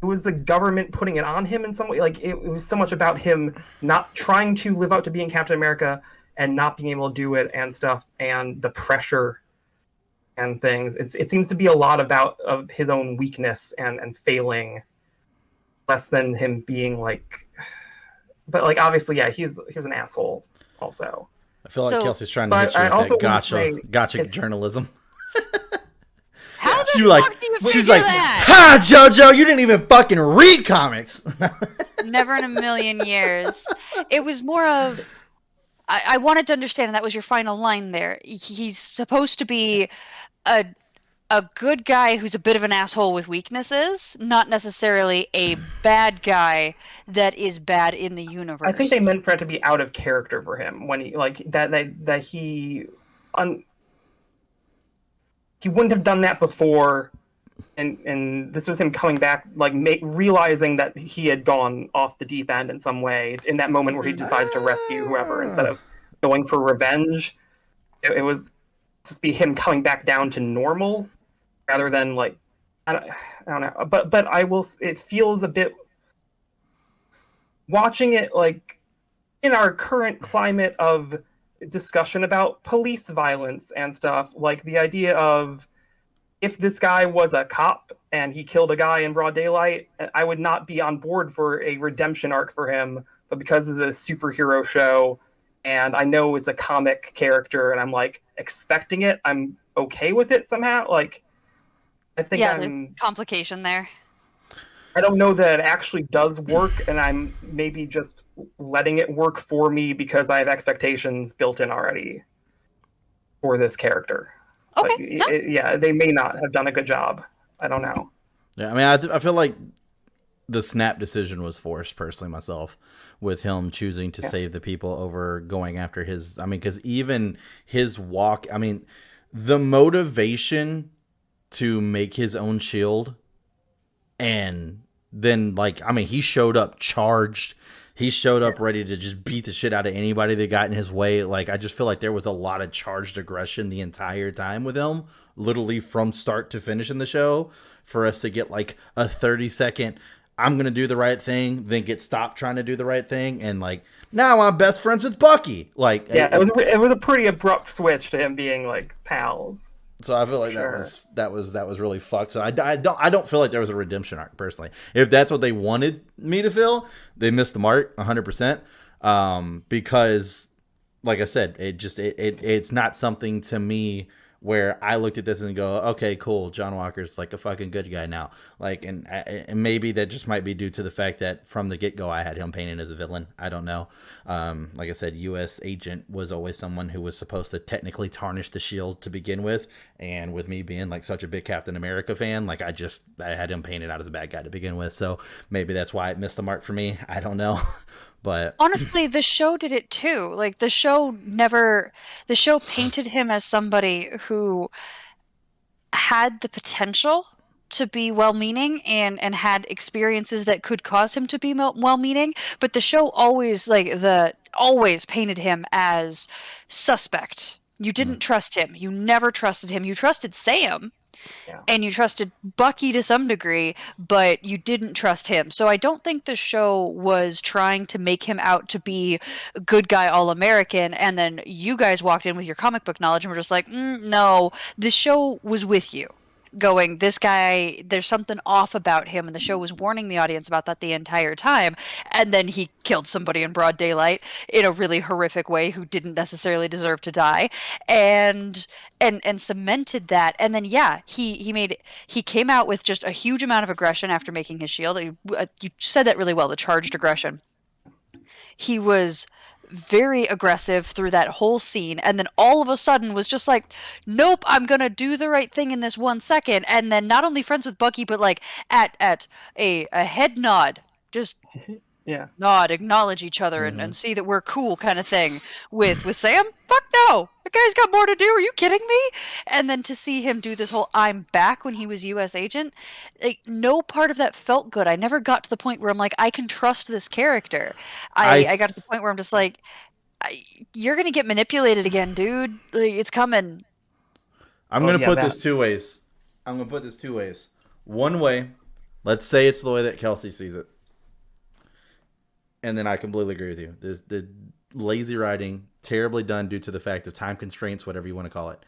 it was the government putting it on him in some way. Like, it was so much about him not trying to live up to being Captain America and not being able to do it and stuff, and the pressure and things. It seems to be a lot of his own weakness and failing, less than him being like. But like, obviously, yeah, he was an asshole. Also, I feel like Kelsey's trying to hit you with that gotcha journalism. How the fuck do you figure that? Ha, JoJo, you didn't even fucking read comics. Never in a million years. It was more of, I wanted to understand, and that was your final line there. He's supposed to be a good guy who's a bit of an asshole with weaknesses, not necessarily a bad guy that is bad in the universe. I think they meant for it to be out of character for him when he like that he wouldn't have done that before, and this was him coming back, like realizing that he had gone off the deep end in some way in that moment where he decides to rescue whoever instead of going for revenge. It was just be him coming back down to normal rather than like I don't know. But I will. It feels a bit watching it like in our current climate of discussion about police violence and stuff, like the idea of if this guy was a cop and he killed a guy in broad daylight, I would not be on board for a redemption arc for him, but because it's a superhero show and I know it's a comic character and I'm like expecting it, I'm okay with it somehow. Like, I think there's complication there. I don't know that it actually does work, and I'm maybe just letting it work for me because I have expectations built in already for this character. Okay. They may not have done a good job. I don't know. Yeah, I mean, I feel like the snap decision was forced, personally, myself, with him choosing to save the people over going after his. I mean, because even his walk, I mean, the motivation to make his own shield. And then, like, I mean, he showed up charged. He showed up ready to just beat the shit out of anybody that got in his way. Like, I just feel like there was a lot of charged aggression the entire time with him, literally from start to finish in the show, for us to get, like, a 30-second, I'm going to do the right thing, then get stopped trying to do the right thing, and, like, now I'm best friends with Bucky. Like, yeah, it was a pretty abrupt switch to him being, like, pals. So I feel like that was really fucked. So I don't feel like there was a redemption arc, personally. If that's what they wanted me to feel, they missed the mark 100%. Because, like I said, it's not something to me where I looked at this and go, okay, cool, John Walker's like a fucking good guy now. Like, and maybe that just might be due to the fact that from the get-go I had him painted as a villain. I don't know. Like I said, U.S. agent was always someone who was supposed to technically tarnish the shield to begin with, and with me being like such a big Captain America fan, like I had him painted out as a bad guy to begin with, so maybe that's why it missed the mark for me. I don't know. But honestly, the show did it too. Like the show painted him as somebody who had the potential to be well-meaning and had experiences that could cause him to be well-meaning, but the show always always painted him as suspect. You didn't trust him. You never trusted him. You trusted Sam. Yeah. And you trusted Bucky to some degree, but you didn't trust him. So I don't think the show was trying to make him out to be a good guy, all-American, and then you guys walked in with your comic book knowledge and were just like, no, the show was with you. Going, this guy, there's something off about him, and the show was warning the audience about that the entire time, and then he killed somebody in broad daylight in a really horrific way who didn't necessarily deserve to die, and cemented that. And then he came out with just a huge amount of aggression after making his shield. You said that really well, the charged aggression. He was very aggressive through that whole scene, and then all of a sudden was just like, nope, I'm gonna do the right thing in this 1 second, and then not only friends with Bucky, but like at a head nod, just nod, acknowledge each other, and see that we're cool kind of thing with Sam. Fuck no, the guy's got more to do. Are you kidding me? And then to see him do this whole I'm back when he was U.S. agent, like no part of that felt good. I never got to the point where I'm like, I can trust this character. I got to the point where I'm just like, you're gonna get manipulated again, dude. Like, it's coming. I'm gonna put this two ways. One way, let's say it's the way that Kelsey sees it. And then I completely agree with you. There's the lazy writing, terribly done due to the fact of time constraints, whatever you want to call it.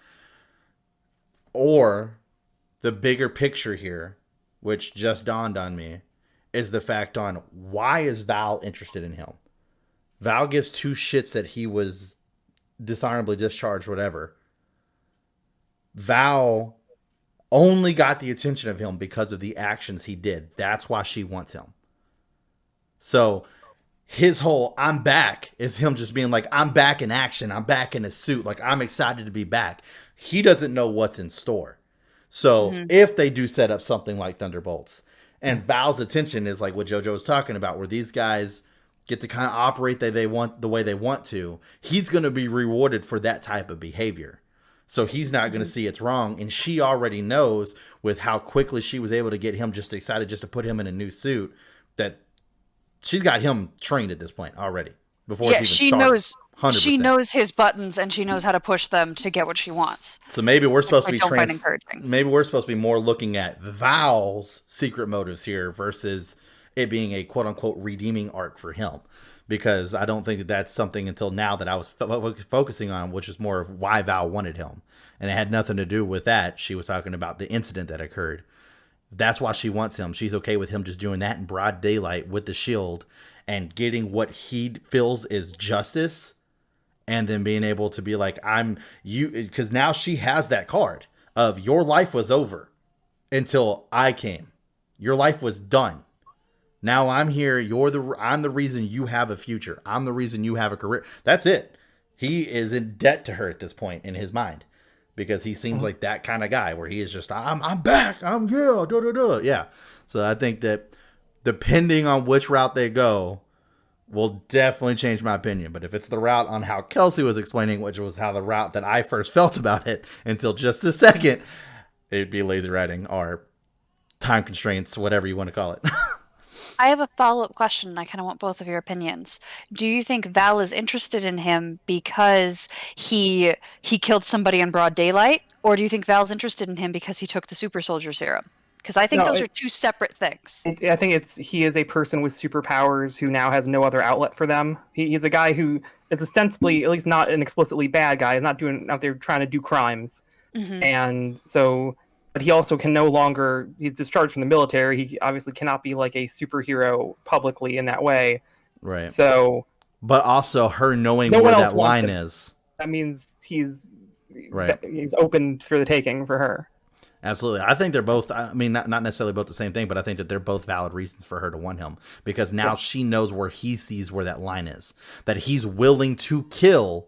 Or the bigger picture here, which just dawned on me, is the fact on why is Val interested in him? Val gives two shits that he was dishonorably discharged, whatever. Val only got the attention of him because of the actions he did. That's why she wants him. So his whole I'm back is him just being like, I'm back in action. I'm back in a suit. Like, I'm excited to be back. He doesn't know what's in store. So if they do set up something like Thunderbolts, and Val's attention is like what JoJo was talking about, where these guys get to kind of operate the way they want to, he's going to be rewarded for that type of behavior. So he's not going to see it's wrong. And she already knows, with how quickly she was able to get him just excited just to put him in a new suit, that she's got him trained at this point already. Before she knows 100%. She knows his buttons, and she knows how to push them to get what she wants. So maybe we're supposed to be maybe we're supposed to be more looking at Val's secret motives here versus it being a quote unquote redeeming arc for him. Because I don't think that that's something until now that I was focusing on, which is more of why Val wanted him. And it had nothing to do with that. She was talking about the incident that occurred. That's why she wants him. She's okay with him just doing that in broad daylight with the shield and getting what he feels is justice, and then being able to be like, because now she has that card of your life was over until I came. Your life was done. Now I'm here. I'm the reason you have a future. I'm the reason you have a career. That's it. He is in debt to her at this point in his mind, because he seems like that kind of guy where he is just, I'm back. Yeah. So I think that depending on which route they go will definitely change my opinion. But if it's the route on how Kelsey was explaining, which was how the route that I first felt about it until just a second, it'd be lazy writing or time constraints, whatever you want to call it. I have a follow-up question, and I kind of want both of your opinions. Do you think Val is interested in him because he killed somebody in broad daylight, or do you think Val's interested in him because he took the super soldier serum? Because I think those are two separate things. I think he is a person with superpowers who now has no other outlet for them. He's a guy who is ostensibly, at least not an explicitly bad guy, is not out there trying to do crimes. And so... But he also can no longer, he's discharged from the military. He obviously cannot be like a superhero publicly in that way. Right. So. But also her knowing where that line is. That means he's he's open for the taking for her. Absolutely. I think they're both, I mean, not necessarily both the same thing, but I think that they're both valid reasons for her to want him, because now she knows where he sees where that line is, that he's willing to kill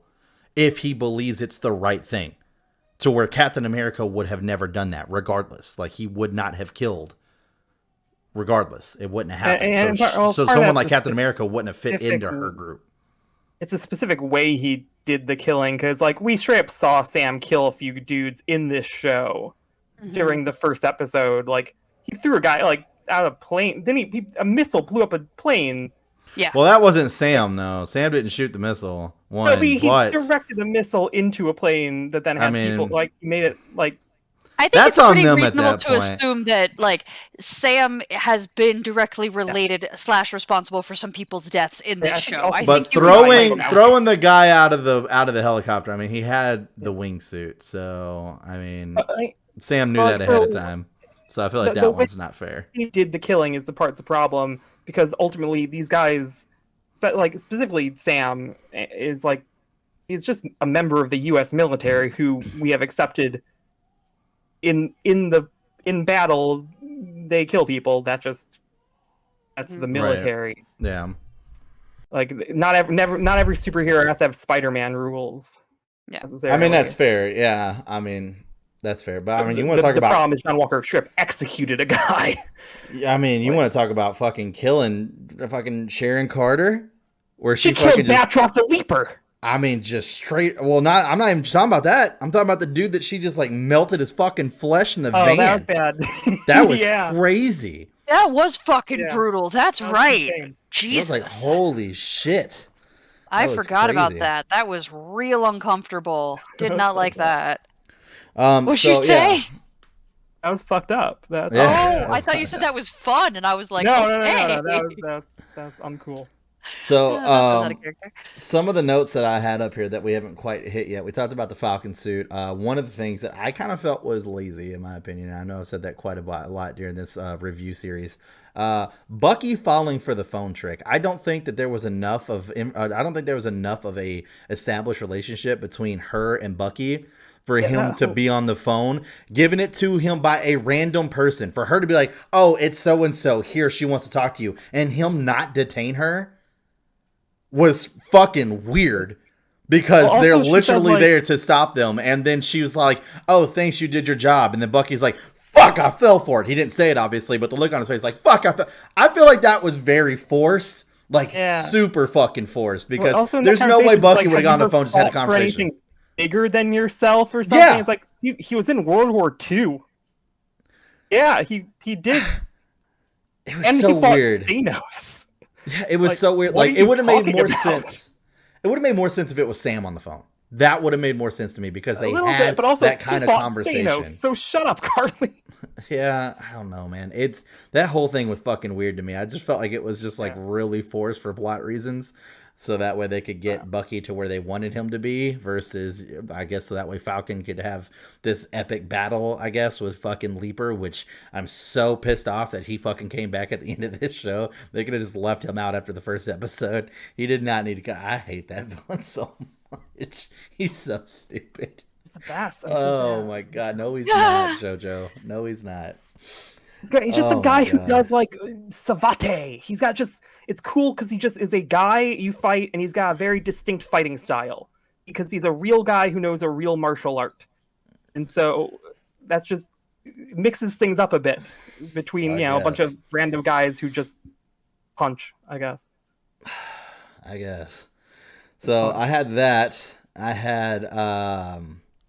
if he believes it's the right thing, to where Captain America would have never done that regardless. Like, he would not have killed regardless. It wouldn't have happened. So someone like Captain America wouldn't have fit into her group. It's a specific way he did the killing, because like we straight up saw Sam kill a few dudes in this show. During the first episode, like he threw a guy like out of a plane. Then a missile blew up a plane. Yeah. Well, that wasn't Sam. No, Sam didn't shoot the missile. He directed a missile into a plane that then had people like made it like. I think that's it's pretty reasonable to assume that like Sam has been directly related / responsible for some people's deaths in this show. But throwing the guy out of the helicopter. I mean, he had the wingsuit, so I mean, Sam knew that ahead of time. So I feel like that one's not fair. He did the killing is the part's the problem, because ultimately these guys, like specifically Sam, is like he's just a member of the U.S. military who we have accepted. In battle, they kill people. That's the military. Right. Yeah. Like not every superhero has to have Spider-Man rules. Yeah. I mean, that's fair. Yeah. I mean, that's fair. But I mean, you want to talk about the problem is John Walker Strip executed a guy. I mean, you want to talk about fucking killing fucking Sharon Carter, where she killed Batroc the Leaper. I mean, just straight. Well, I'm not even talking about that. I'm talking about the dude that she just like melted his fucking flesh in the van. That was bad. That was crazy. That was fucking brutal. That's right. Jesus. I was like, holy shit. I forgot about that. That was real uncomfortable. Did not like that. What'd you say? Yeah. That was fucked up. I thought you said that was fun, and I was like, no. That was uncool. So, some of the notes that I had up here that we haven't quite hit yet, we talked about the Falcon suit. One of the things that I kind of felt was lazy, in my opinion. I know I've said that quite a lot during this review series. Bucky falling for the phone trick. I don't think that there was enough of a established relationship between her and Bucky for him to be on the phone, giving it to him by a random person, for her to be like, oh, it's so and so here, she wants to talk to you, and him not detain her. Was fucking weird, because they're literally there to stop them, and then she was like, oh, thanks, you did your job, and then Bucky's like, fuck, I fell for it. He didn't say it, obviously, but the look on his face, like, fuck, I feel like that was very forced, like, super fucking forced, because there's no way Bucky would have gone on the phone and just had a conversation. Bigger than yourself or something? Yeah. It's like, he was in World War II. Yeah, he did. It was so weird. Thanos. Yeah, it was so weird. Like, it would have made more sense. It would have made more sense if it was Sam on the phone. That would have made more sense to me, because they had that kind of conversation. Thanos, so shut up, Carly. Yeah, I don't know, man. That whole thing was fucking weird to me. I just felt like it was just like really forced for plot reasons, so that way they could get Bucky to where they wanted him to be, versus, I guess, so that way Falcon could have this epic battle, I guess, with fucking Leaper, which I'm so pissed off that he fucking came back at the end of this show. They could have just left him out after the first episode. He did not need to go. I hate that villain so much. He's so stupid. He's the best. Oh my god. No, he's not, JoJo. No, he's not. He's just a guy who does like savate. He's got it's cool because he just is a guy you fight, and he's got a very distinct fighting style because he's a real guy who knows a real martial art. And so that's just mixes things up a bit between, a bunch of random guys who just punch, I guess. So I had that. I had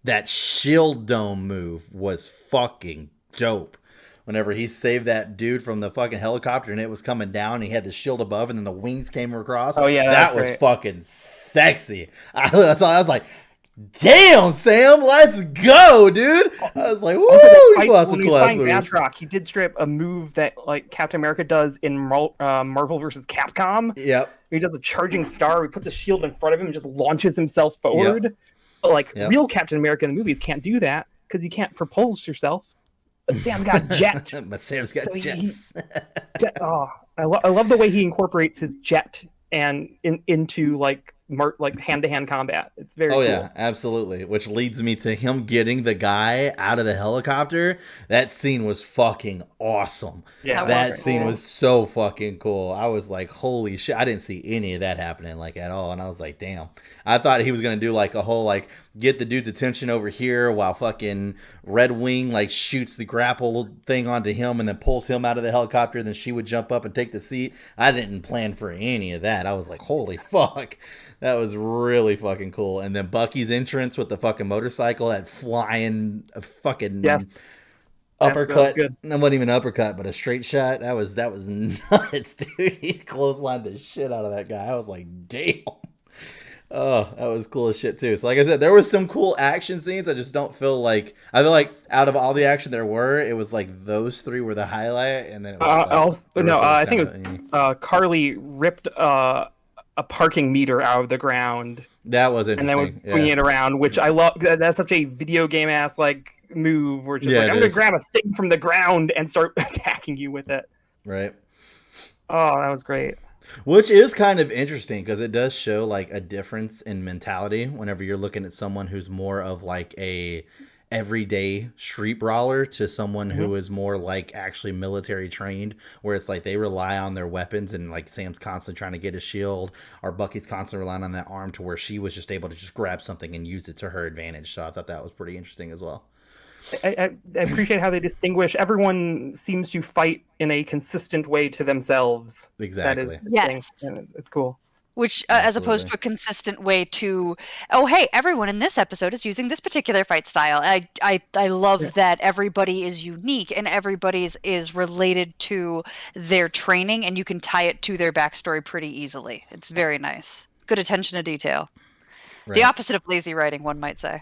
that shield dome move was fucking dope. Whenever he saved that dude from the fucking helicopter and it was coming down, and he had the shield above and then the wings came across. Oh yeah, that was fucking sexy. I was like, damn, Sam, let's go, dude. I was like, woo! When he's fighting Batroc, he did strip a move that like Captain America does in Marvel vs. Capcom. Yep. He does a charging star. He puts a shield in front of him and just launches himself forward. Yep. But like real Captain America in the movies can't do that because you can't propulse yourself. But Sam's got jet. Sam's got jets. I love the way he incorporates his jet and into like like hand-to-hand combat. It's very cool. Yeah, absolutely. Which leads me to him getting the guy out of the helicopter. That scene was fucking awesome. Yeah, that scene was so fucking cool. I was like, holy shit. I didn't see any of that happening like at all. And I was like, damn. I thought he was going to do like a whole like get the dude's attention over here while fucking Red Wing like shoots the grapple thing onto him and then pulls him out of the helicopter. And then she would jump up and take the seat. I didn't plan for any of that. I was like, holy fuck. That was really fucking cool. And then Bucky's entrance with the fucking motorcycle, that flying fucking uppercut. That wasn't even an uppercut, but a straight shot. That was nuts, dude. He clotheslined the shit out of that guy. I was like, damn. Oh, that was cool as shit too. So like I said, there was some cool action scenes. I just don't feel like I feel like out of all the action there were, it was like those three were the highlight, and then it was I think it was Carly ripped a parking meter out of the ground. That was interesting. And then was swinging it around, which I love. That's such a video game ass like move where it's just like I'm gonna grab a thing from the ground and start attacking you with it. Right. Oh, that was great. Which is kind of interesting because it does show like a difference in mentality whenever you're looking at someone who's more of like a everyday street brawler to someone who is more like actually military trained, where it's like they rely on their weapons, and like Sam's constantly trying to get a shield, or Bucky's constantly relying on that arm, to where she was just able to just grab something and use it to her advantage. So I thought that was pretty interesting as well. I appreciate how they distinguish. Everyone seems to fight in a consistent way to themselves. Exactly. That is yes. It's cool. Which, as opposed to a consistent way to, oh, hey, everyone in this episode is using this particular fight style. I love that everybody is unique and everybody is related to their training, and you can tie it to their backstory pretty easily. It's very nice. Good attention to detail. Right. The opposite of lazy writing, one might say.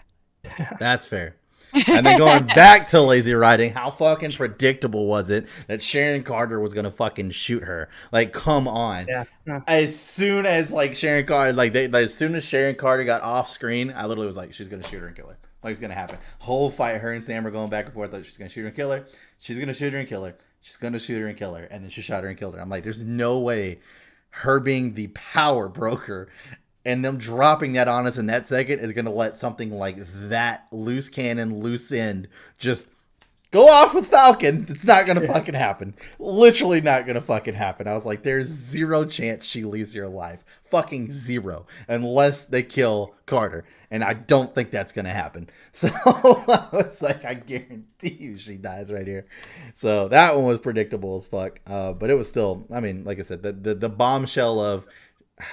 That's fair. And then going back to lazy writing, how fucking predictable was it that Sharon Carter was gonna fucking shoot her? Like, come on. Yeah. As soon as like Sharon Carter, as soon as Sharon Carter got off screen, I literally was like, she's gonna shoot her and kill her. Like, it's gonna happen. Whole fight, her and Sam are going back and forth. Like, she's gonna shoot her and kill her. She's gonna shoot her and kill her. She's gonna shoot her and kill her. And then she shot her and killed her. I'm like, there's no way her being the power broker and them dropping that on us in that second is going to let something like that loose cannon, loose end just go off with Falcon. It's not going to fucking happen. Literally not going to fucking happen. I was like, there's zero chance she leaves here alive. Fucking zero. Unless they kill Carter. And I don't think that's going to happen. So I was like, I guarantee you she dies right here. So that one was predictable as fuck. But it was still, I mean, like I said, the bombshell of,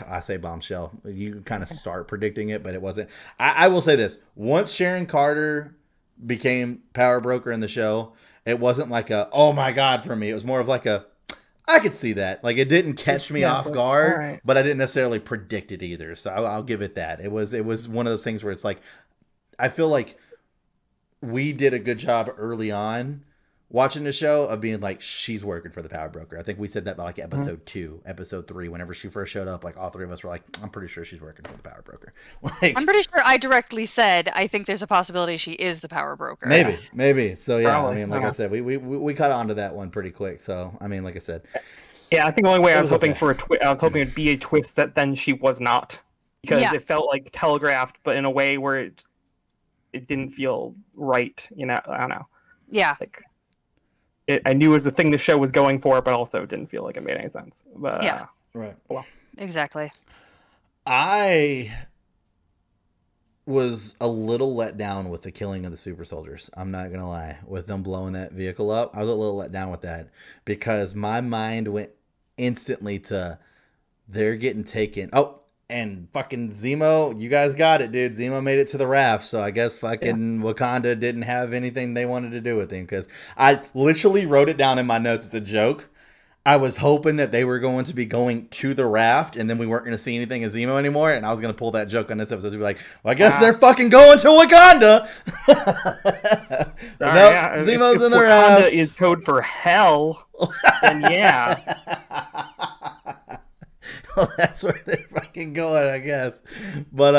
I say bombshell. You kind of start predicting it, but it wasn't. I will say this. Once Sharon Carter became power broker in the show, it wasn't like a, oh my God for me. It was more of like a, I could see that. Like, it didn't catch me off guard, but I didn't necessarily predict it either. So I'll give it that. It was one of those things where it's like, I feel like we did a good job early on watching the show of being like, she's working for the power broker. I think we said that by like episode 2, episode 3, whenever she first showed up, like all three of us were like, I'm pretty sure she's working for the power broker. Like, I'm pretty sure I directly said, I think there's a possibility she is the power broker. Maybe. So yeah, probably. I mean, like I said, we caught on to that one pretty quick. So, I mean, like I said. Yeah, I think the only way I was hoping for I was hoping it'd be a twist that then she was not. Because it felt like telegraphed, but in a way where it didn't feel right, you know, I don't know. Yeah. Like, I knew it was the thing the show was going for, but also it didn't feel like it made any sense. But, right. Well, exactly. I was a little let down with the killing of the super soldiers. I'm not going to lie. With them blowing that vehicle up, I was a little let down with that because my mind went instantly to they're getting taken. Oh, and fucking Zemo, you guys got it, dude. Zemo made it to the raft, so I guess fucking Wakanda didn't have anything they wanted to do with him, because I literally wrote it down in my notes as a joke. I was hoping that they were going to be going to the raft, and then we weren't going to see anything of Zemo anymore, and I was going to pull that joke on this episode to be like, well, I guess they're fucking going to Wakanda! Zemo's in the raft. Wakanda is code for hell, then yeah. Well, that's where they're fucking going, I guess. But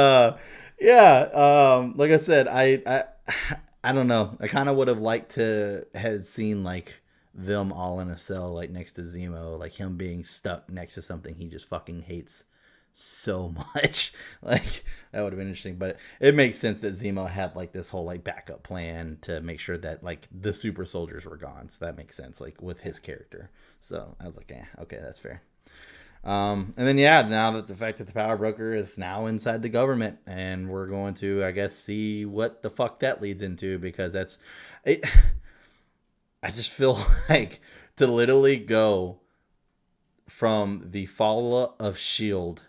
like I said, I don't know. I kind of would have liked to have seen like them all in a cell, like next to Zemo, like him being stuck next to something he just fucking hates so much. Like that would have been interesting, but it makes sense that Zemo had like this whole like backup plan to make sure that like the super soldiers were gone. So that makes sense, like with his character. So I was like, okay, that's fair. And then now that the fact that the power broker is now inside the government, and we're going to, I guess, see what the fuck that leads into, because that's it. I just feel like to literally go from the fall of S.H.I.E.L.D.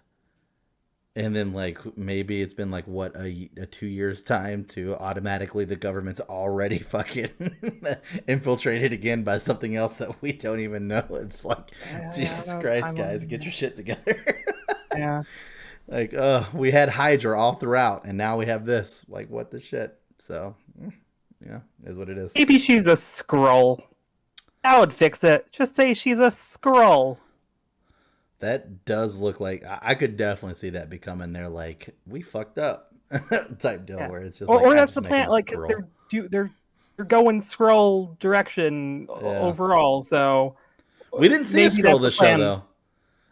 and then like maybe it's been like what a 2 years time to automatically the government's already fucking infiltrated again by something else that we don't even know. It's like Jesus Christ, guys, get your shit together. Yeah. Like we had Hydra all throughout, and now we have this. Like what the shit? So yeah, is what it is. Maybe she's a Skrull. That would fix it. Just say she's a Skrull. That does look like I could definitely see that becoming their like we fucked up type deal where it's just or that's the plan. Like they're going Skrull direction overall. So we didn't see a Skrull this show though.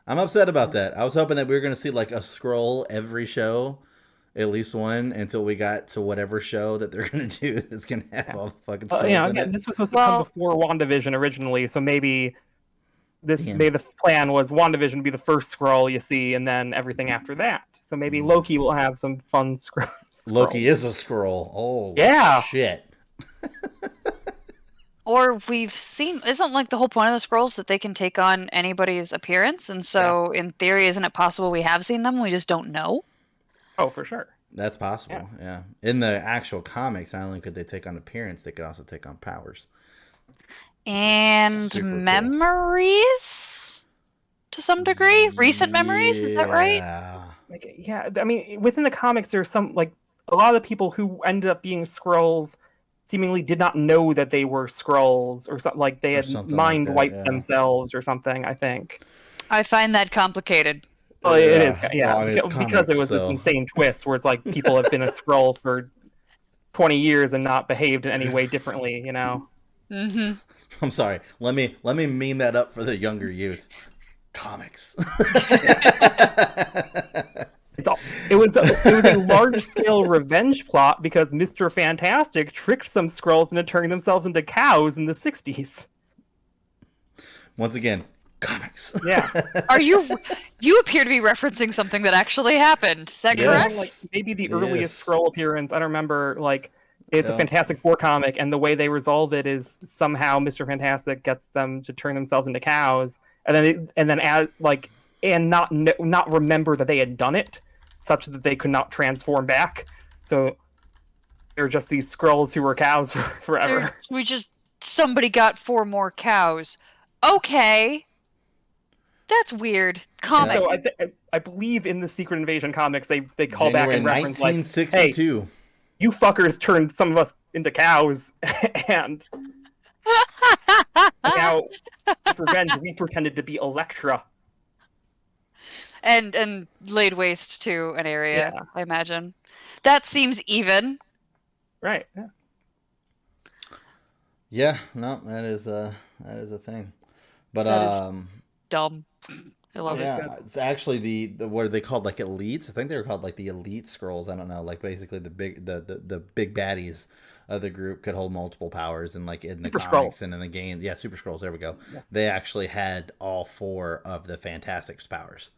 I'm upset about that. I was hoping that we were going to see like a Skrull every show, at least one, until we got to whatever show that they're going to do that's going to have all the fucking Skrulls in it. This was supposed to come before WandaVision originally, so maybe. Maybe the plan was WandaVision be the first Skrull you see, and then everything after that. So maybe Loki will have some fun Skrull. Loki is a Skrull. Oh, yeah. Shit. Or we've seen, isn't like the whole point of the Skrulls that they can take on anybody's appearance? And so, in theory, isn't it possible we have seen them? We just don't know. Oh, for sure. That's possible. Yes. Yeah. In the actual comics, not only could they take on appearance, they could also take on powers. And super memories to some degree, recent memories, is that right? Yeah, I mean, within the comics, there's some like a lot of the people who ended up being Skrulls seemingly did not know that they were Skrulls, or something like they had mind wiped themselves or something. I think. I find that complicated. Well, it is, well, I mean, because it was this insane twist where it's like people have been a Skrull for 20 years and not behaved in any way differently, you know. Mm-hmm. I'm sorry. Let me meme that up for the younger youth. Comics. It was a large scale revenge plot because Mr. Fantastic tricked some Skrulls into turning themselves into cows in the 60s. Once again, comics. Yeah. You appear to be referencing something that actually happened. Is that correct? Like maybe the earliest Skrull appearance. I don't remember. Like. It's a Fantastic Four comic, and the way they resolve it is somehow Mr. Fantastic gets them to turn themselves into cows, and then not remember that they had done it, such that they could not transform back. So they're just these Skrulls who were cows forever. Somebody got 4 more cows. Okay, that's weird. Comics. So I believe in the Secret Invasion comics they call back and reference 1962. Like, hey, you fuckers turned some of us into cows, and now, for revenge, we pretended to be Elektra. And laid waste to an area, I imagine. That seems even. Right, Yeah, no, that is a thing. But that is dumb. I love it. It's actually the what are they called? Like elites? I think they were called like the elite Skrulls. I don't know. Like basically the big baddies of the group could hold multiple powers, and like in the comics and in the game, Super Skrulls. There we go. Yeah. They actually had all 4 of the Fantastic's powers.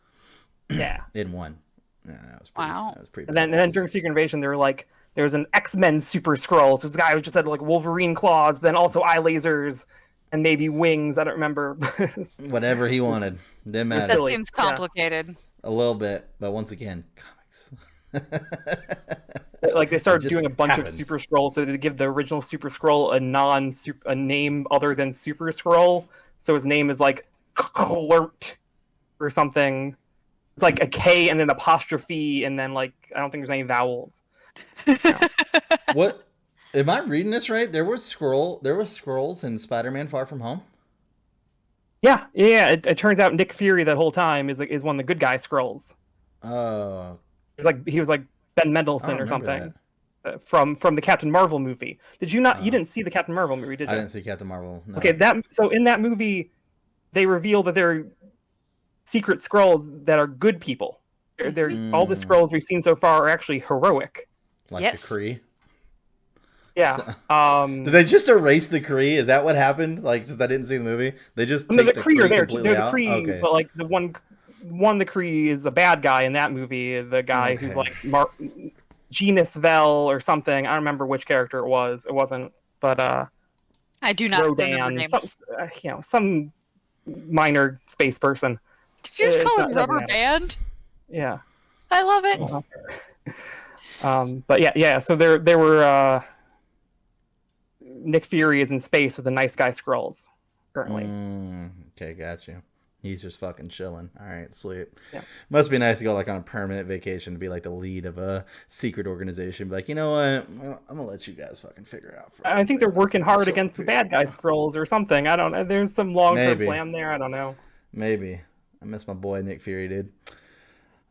Yeah, in one. Yeah, that was pretty. Wow. That was pretty. And then during Secret Invasion, they were like, there was an X-Men Super Skrull. So this guy who just had like Wolverine claws, but then also eye lasers. And maybe wings. I don't remember. Whatever he wanted. Didn't matter. That seems complicated. A little bit, but once again, comics. Like they started doing a bunch of Super Skrulls to give the original Super Skrull a name other than Super Skrull. So his name is like Klurt or something. It's like a K and an apostrophe, and then like I don't think there's any vowels. What? Am I reading this right? There was Skrulls in Spider-Man: Far From Home. Yeah. It turns out Nick Fury that whole time is one of the good guy Skrulls. Oh. He was like Ben Mendelsohn or something from the Captain Marvel movie. Did you not? You didn't see the Captain Marvel movie, did you? I didn't see Captain Marvel. No. Okay, so in that movie, they reveal that they're secret Skrulls that are good people. They're all the Skrulls we've seen so far are actually heroic. Like the Kree. Yeah. So, did they just erase the Kree? Is that what happened? Like, since I didn't see the movie, they just take the Kree are there. They're the Kree, okay. But like the the Kree is a bad guy in that movie. The guy who's like Genus Vel or something. I don't remember which character it was. It wasn't, but I do not remember names. Some minor space person. Did you just call him Rubber Band? Yeah, I love it. But yeah. So there were Nick Fury is in space with the nice guy Skrulls currently. Okay, got you. He's just fucking chilling. All right, sweet. Yeah. Must be nice to go like on a permanent vacation to be like the lead of a secret organization. Be like, you know what? I'm gonna let you guys fucking figure it out. I think they're working hard against the bad guy Skrulls or something. I don't know. There's some long-term plan there. I don't know. Maybe. I miss my boy Nick Fury, dude.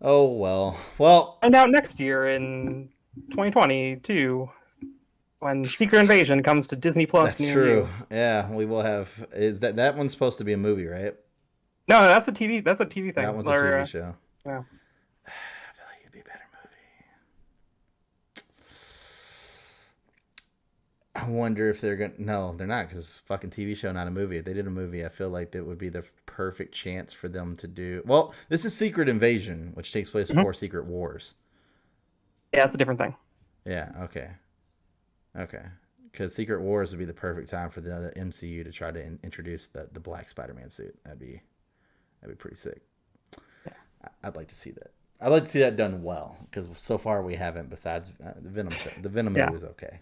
Oh well. And out next year in 2022. When Secret Invasion comes to Disney Plus. That's true. Yeah, we will have. Is that one's supposed to be a movie, right? No, that's a TV. That's a TV thing. That one's a TV show. Yeah. I feel like it'd be a better movie. I wonder if they're gonna. No, they're not, because it's a fucking TV show, not a movie. If they did a movie, I feel like that would be the perfect chance for them to do. Well, this is Secret Invasion, which takes place before Secret Wars. Yeah, it's a different thing. Yeah. Okay. Because Secret Wars would be the perfect time for the MCU to try to introduce the black Spider-Man suit. That'd be pretty sick. Yeah. I'd like to see that. I'd like to see that done well, because so far we haven't. Besides the Venom, movie was okay.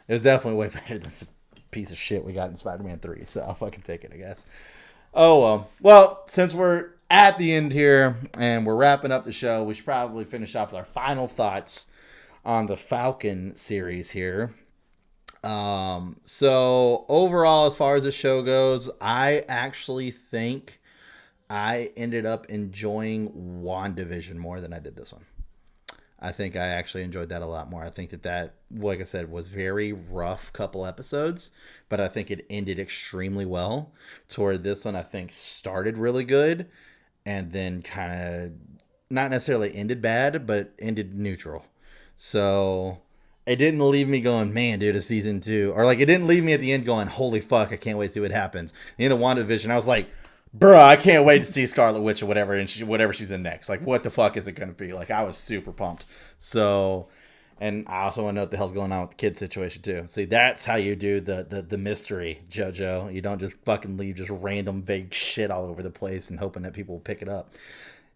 It was definitely way better than the piece of shit we got in Spider-Man 3. So I'll fucking take it, I guess. Oh well. Since we're at the end here and we're wrapping up the show, we should probably finish off with our final thoughts on the Falcon series here. So overall, as far as the show goes, I actually think I ended up enjoying WandaVision more than I did this one. I think I actually enjoyed that a lot more. I think that, like I said, was very rough couple episodes, but I think it ended extremely well. Toward this one, I think started really good and then kind of not necessarily ended bad, but ended neutral. So it didn't leave me going, man, dude, it's season 2. Or like, it didn't leave me at the end going, holy fuck, I can't wait to see what happens. The end of WandaVision, I was like, bruh, I can't wait to see Scarlet Witch or whatever, and whatever she's in next. Like, what the fuck is it going to be? Like, I was super pumped. So, and I also want to know what the hell's going on with the kid situation too. See, that's how you do the mystery, JoJo. You don't just fucking leave just random vague shit all over the place and hoping that people will pick it up.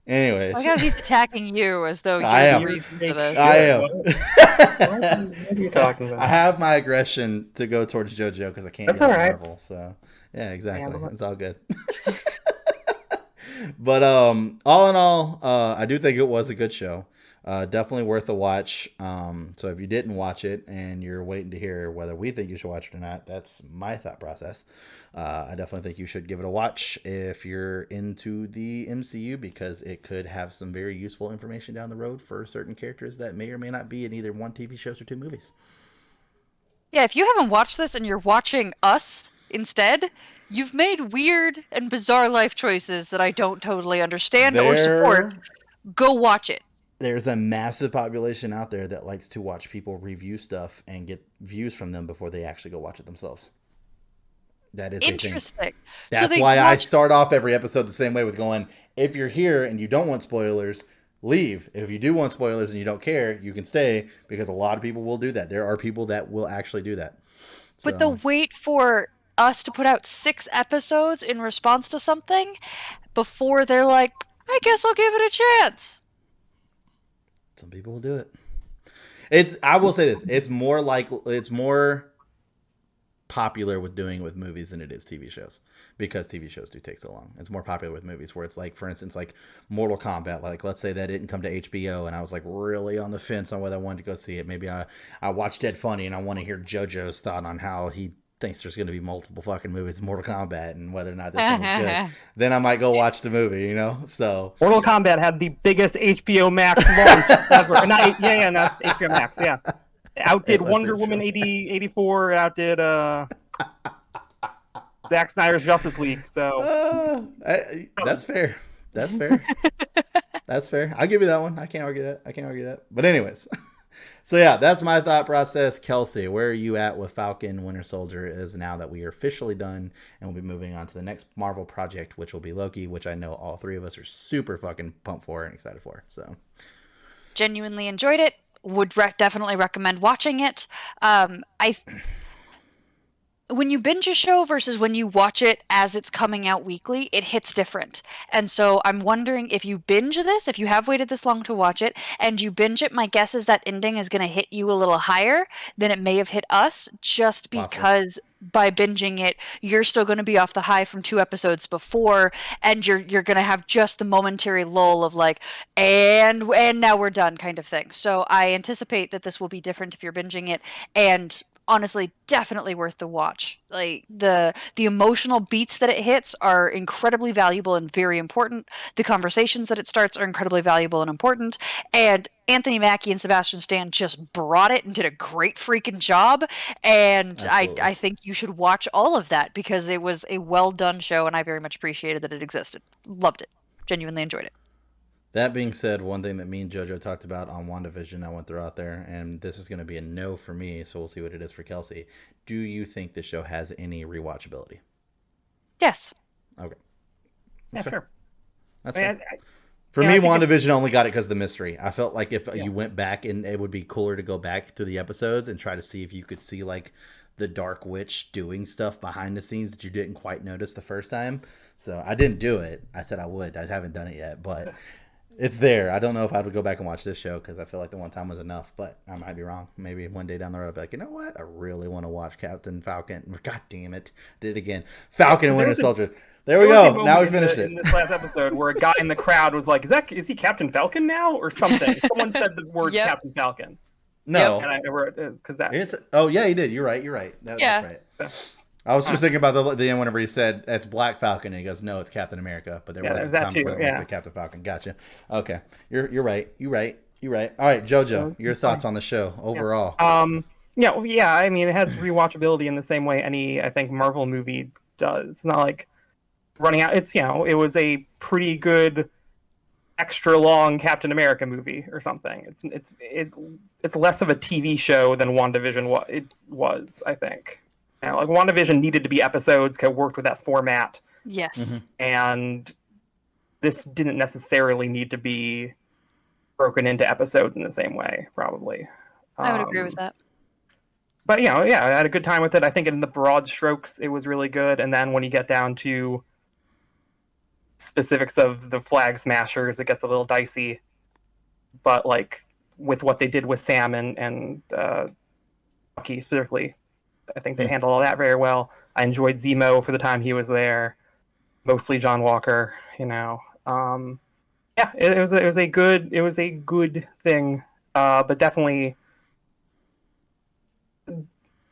Anyways. I guess he's attacking you as though you're the reason for this. I am. What are you talking about? I have my aggression to go towards JoJo because I can't That's all right. Marvel. So, yeah, exactly. It's all good. But all in all, I do think it was a good show. Definitely worth a watch. So if you didn't watch it and you're waiting to hear whether we think you should watch it or not, that's my thought process. I definitely think you should give it a watch if you're into the MCU, because it could have some very useful information down the road for certain characters that may or may not be in either one TV shows or 2 movies. Yeah, if you haven't watched this and you're watching us instead, you've made weird and bizarre life choices that I don't totally understand or support. Go watch it. There's a massive population out there that likes to watch people review stuff and get views from them before they actually go watch it themselves. That is interesting. That's so why I start off every episode the same way, with going, if you're here and you don't want spoilers, leave. If you do want spoilers and you don't care, you can stay, because a lot of people will do that. There are people that will actually do that. But the wait for us to put out 6 episodes in response to something before they're like, I guess I'll give it a chance. Some people will do it. I will say this. It's more popular with doing it with movies than it is TV shows, because TV shows do take so long. It's more popular with movies, where it's like, for instance, like Mortal Kombat. Like, let's say that didn't come to HBO and I was like really on the fence on whether I wanted to go see it. Maybe I watched Dead Funny and I want to hear JoJo's thought on how he thinks there's going to be multiple fucking movies of Mortal Kombat and whether or not this one was good. Then I might go watch the movie, you know? So Mortal Kombat had the biggest HBO Max launch ever. Not HBO Max, yeah. Outdid Wonder Woman 84, outdid Zack Snyder's Justice League. So that's fair. That's fair. That's fair. I'll give you that one. I can't argue that. But anyways, so yeah, that's my thought process. Kelsey, where are you at with Falcon Winter Soldier is now that we are officially done and we'll be moving on to the next Marvel project, which will be Loki, which I know all three of us are super fucking pumped for and excited for. So genuinely enjoyed it. Would definitely recommend watching it. When you binge a show versus when you watch it as it's coming out weekly, it hits different. And so I'm wondering if you binge this, if you have waited this long to watch it, and you binge it, my guess is that ending is going to hit you a little higher than it may have hit us, just because by binging it, you're still going to be off the high from 2 episodes before, and you're going to have just the momentary lull of like, and now we're done kind of thing. So I anticipate that this will be different if you're binging it, and honestly, definitely worth the watch. Like the emotional beats that it hits are incredibly valuable and very important. The conversations that it starts are incredibly valuable and important. And Anthony Mackie and Sebastian Stan just brought it and did a great freaking job. And I think you should watch all of that because it was a well done show, and I very much appreciated that it existed. Loved it. Genuinely enjoyed it. That being said, one thing that me and JoJo talked about on WandaVision, I went through out there, and this is going to be a no for me, so we'll see what it is for Kelsey. Do you think the show has any rewatchability? Yes. Okay. Yeah, sure. That's fair. For me, WandaVision only got it because of the mystery. I felt like if you went back, and it would be cooler to go back through the episodes and try to see if you could see like the Dark Witch doing stuff behind the scenes that you didn't quite notice the first time. So I didn't do it. I said I would. I haven't done it yet, but it's there. I don't know if I would go back and watch this show because I feel like the one time was enough, but I might be wrong. Maybe one day down the road I'll be like, you know what? I really want to watch Captain Falcon. God damn it. Did it again. Falcon and Winter Soldier. There we go. Now we finished it. In this last episode where a guy in the crowd was like, is he Captain Falcon now? Or something. Someone said the word Captain Falcon. No. And I never, because that. Yeah, he did. You're right. That's right. I was just thinking about the end whenever he said it's Black Falcon, and he goes, "No, it's Captain America." But there was that too. Yeah, Captain Falcon. Gotcha. Okay, you're right. All right, JoJo, your thoughts on the show overall? I mean, it has rewatchability in the same way any I think Marvel movie does. It's not like running out. It's it was a pretty good extra long Captain America movie or something. It's less of a TV show than WandaVision was I think. Like WandaVision needed to be episodes, worked with that format. Yes. Mm-hmm. And this didn't necessarily need to be broken into episodes in the same way, probably. I would agree with that. But I had a good time with it. I think in the broad strokes, it was really good. And then when you get down to specifics of the Flag Smashers, it gets a little dicey. But like with what they did with Sam and Bucky specifically, I think they handled all that very well. I enjoyed Zemo for the time he was there, mostly John Walker. It was a good thing, but definitely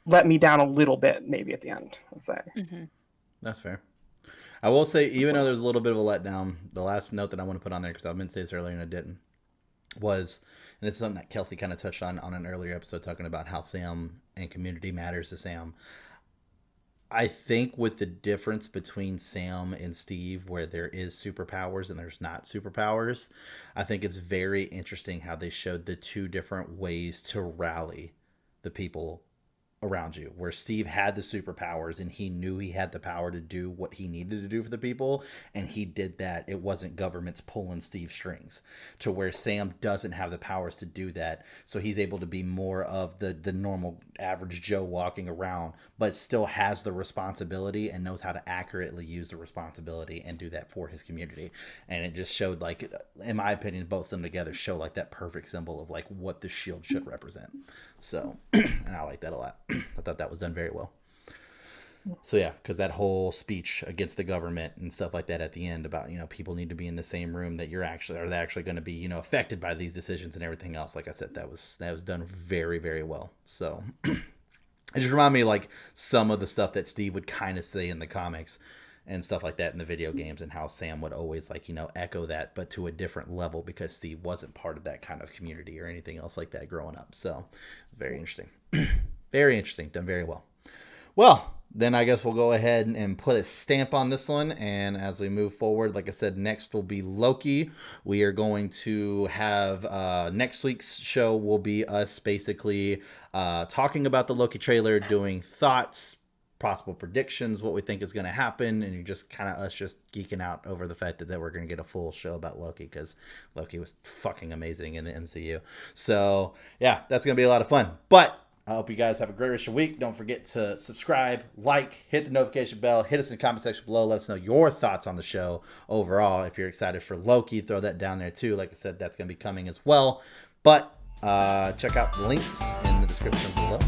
let me down a little bit, maybe at the end. Let's say. Mm-hmm. That's fair. I will say, even though there's a little bit of a letdown, the last note that I want to put on there because I meant to say this earlier and I didn't was. And this is something that Kelsey kind of touched on an earlier episode, talking about how Sam and community matters to Sam. I think with the difference between Sam and Steve, where there is superpowers and there's not superpowers, I think it's very interesting how they showed the two different ways to rally the people around you, where Steve had the superpowers and he knew he had the power to do what he needed to do for the people, and he did that. It wasn't governments pulling Steve's strings, to where Sam doesn't have the powers to do that, so he's able to be more of the normal average Joe walking around, but still has the responsibility and knows how to accurately use the responsibility and do that for his community. And it just showed, like, in my opinion, both of them together show like that perfect symbol of like what the shield should represent. So and I like that a lot. I thought that was done very well. So yeah, because that whole speech against the government and stuff like that at the end about, people need to be in the same room, that they're actually going to be, affected by these decisions and everything else. Like I said, that was done very, very well. So it just reminded me like some of the stuff that Steve would kind of say in the comics and stuff like that in the video games, and how Sam would always echo that, but to a different level, because Steve wasn't part of that kind of community or anything else like that growing up. So very interesting. Very interesting. Done very well. Well, then I guess we'll go ahead and put a stamp on this one. And as we move forward, like I said, next will be Loki. We are going to have next week's show will be us basically talking about the Loki trailer, doing thoughts, possible predictions, what we think is going to happen, and you're just kind of us just geeking out over the fact that we're going to get a full show about Loki, because Loki was fucking amazing in the MCU. So yeah, that's going to be a lot of fun. But I hope you guys have a great rest of your week. Don't forget to subscribe, like, hit the notification bell, hit us in the comment section below. Let us know your thoughts on the show overall. If you're excited for Loki, throw that down there too. Like I said, that's going to be coming as well. But check out the links in the description below.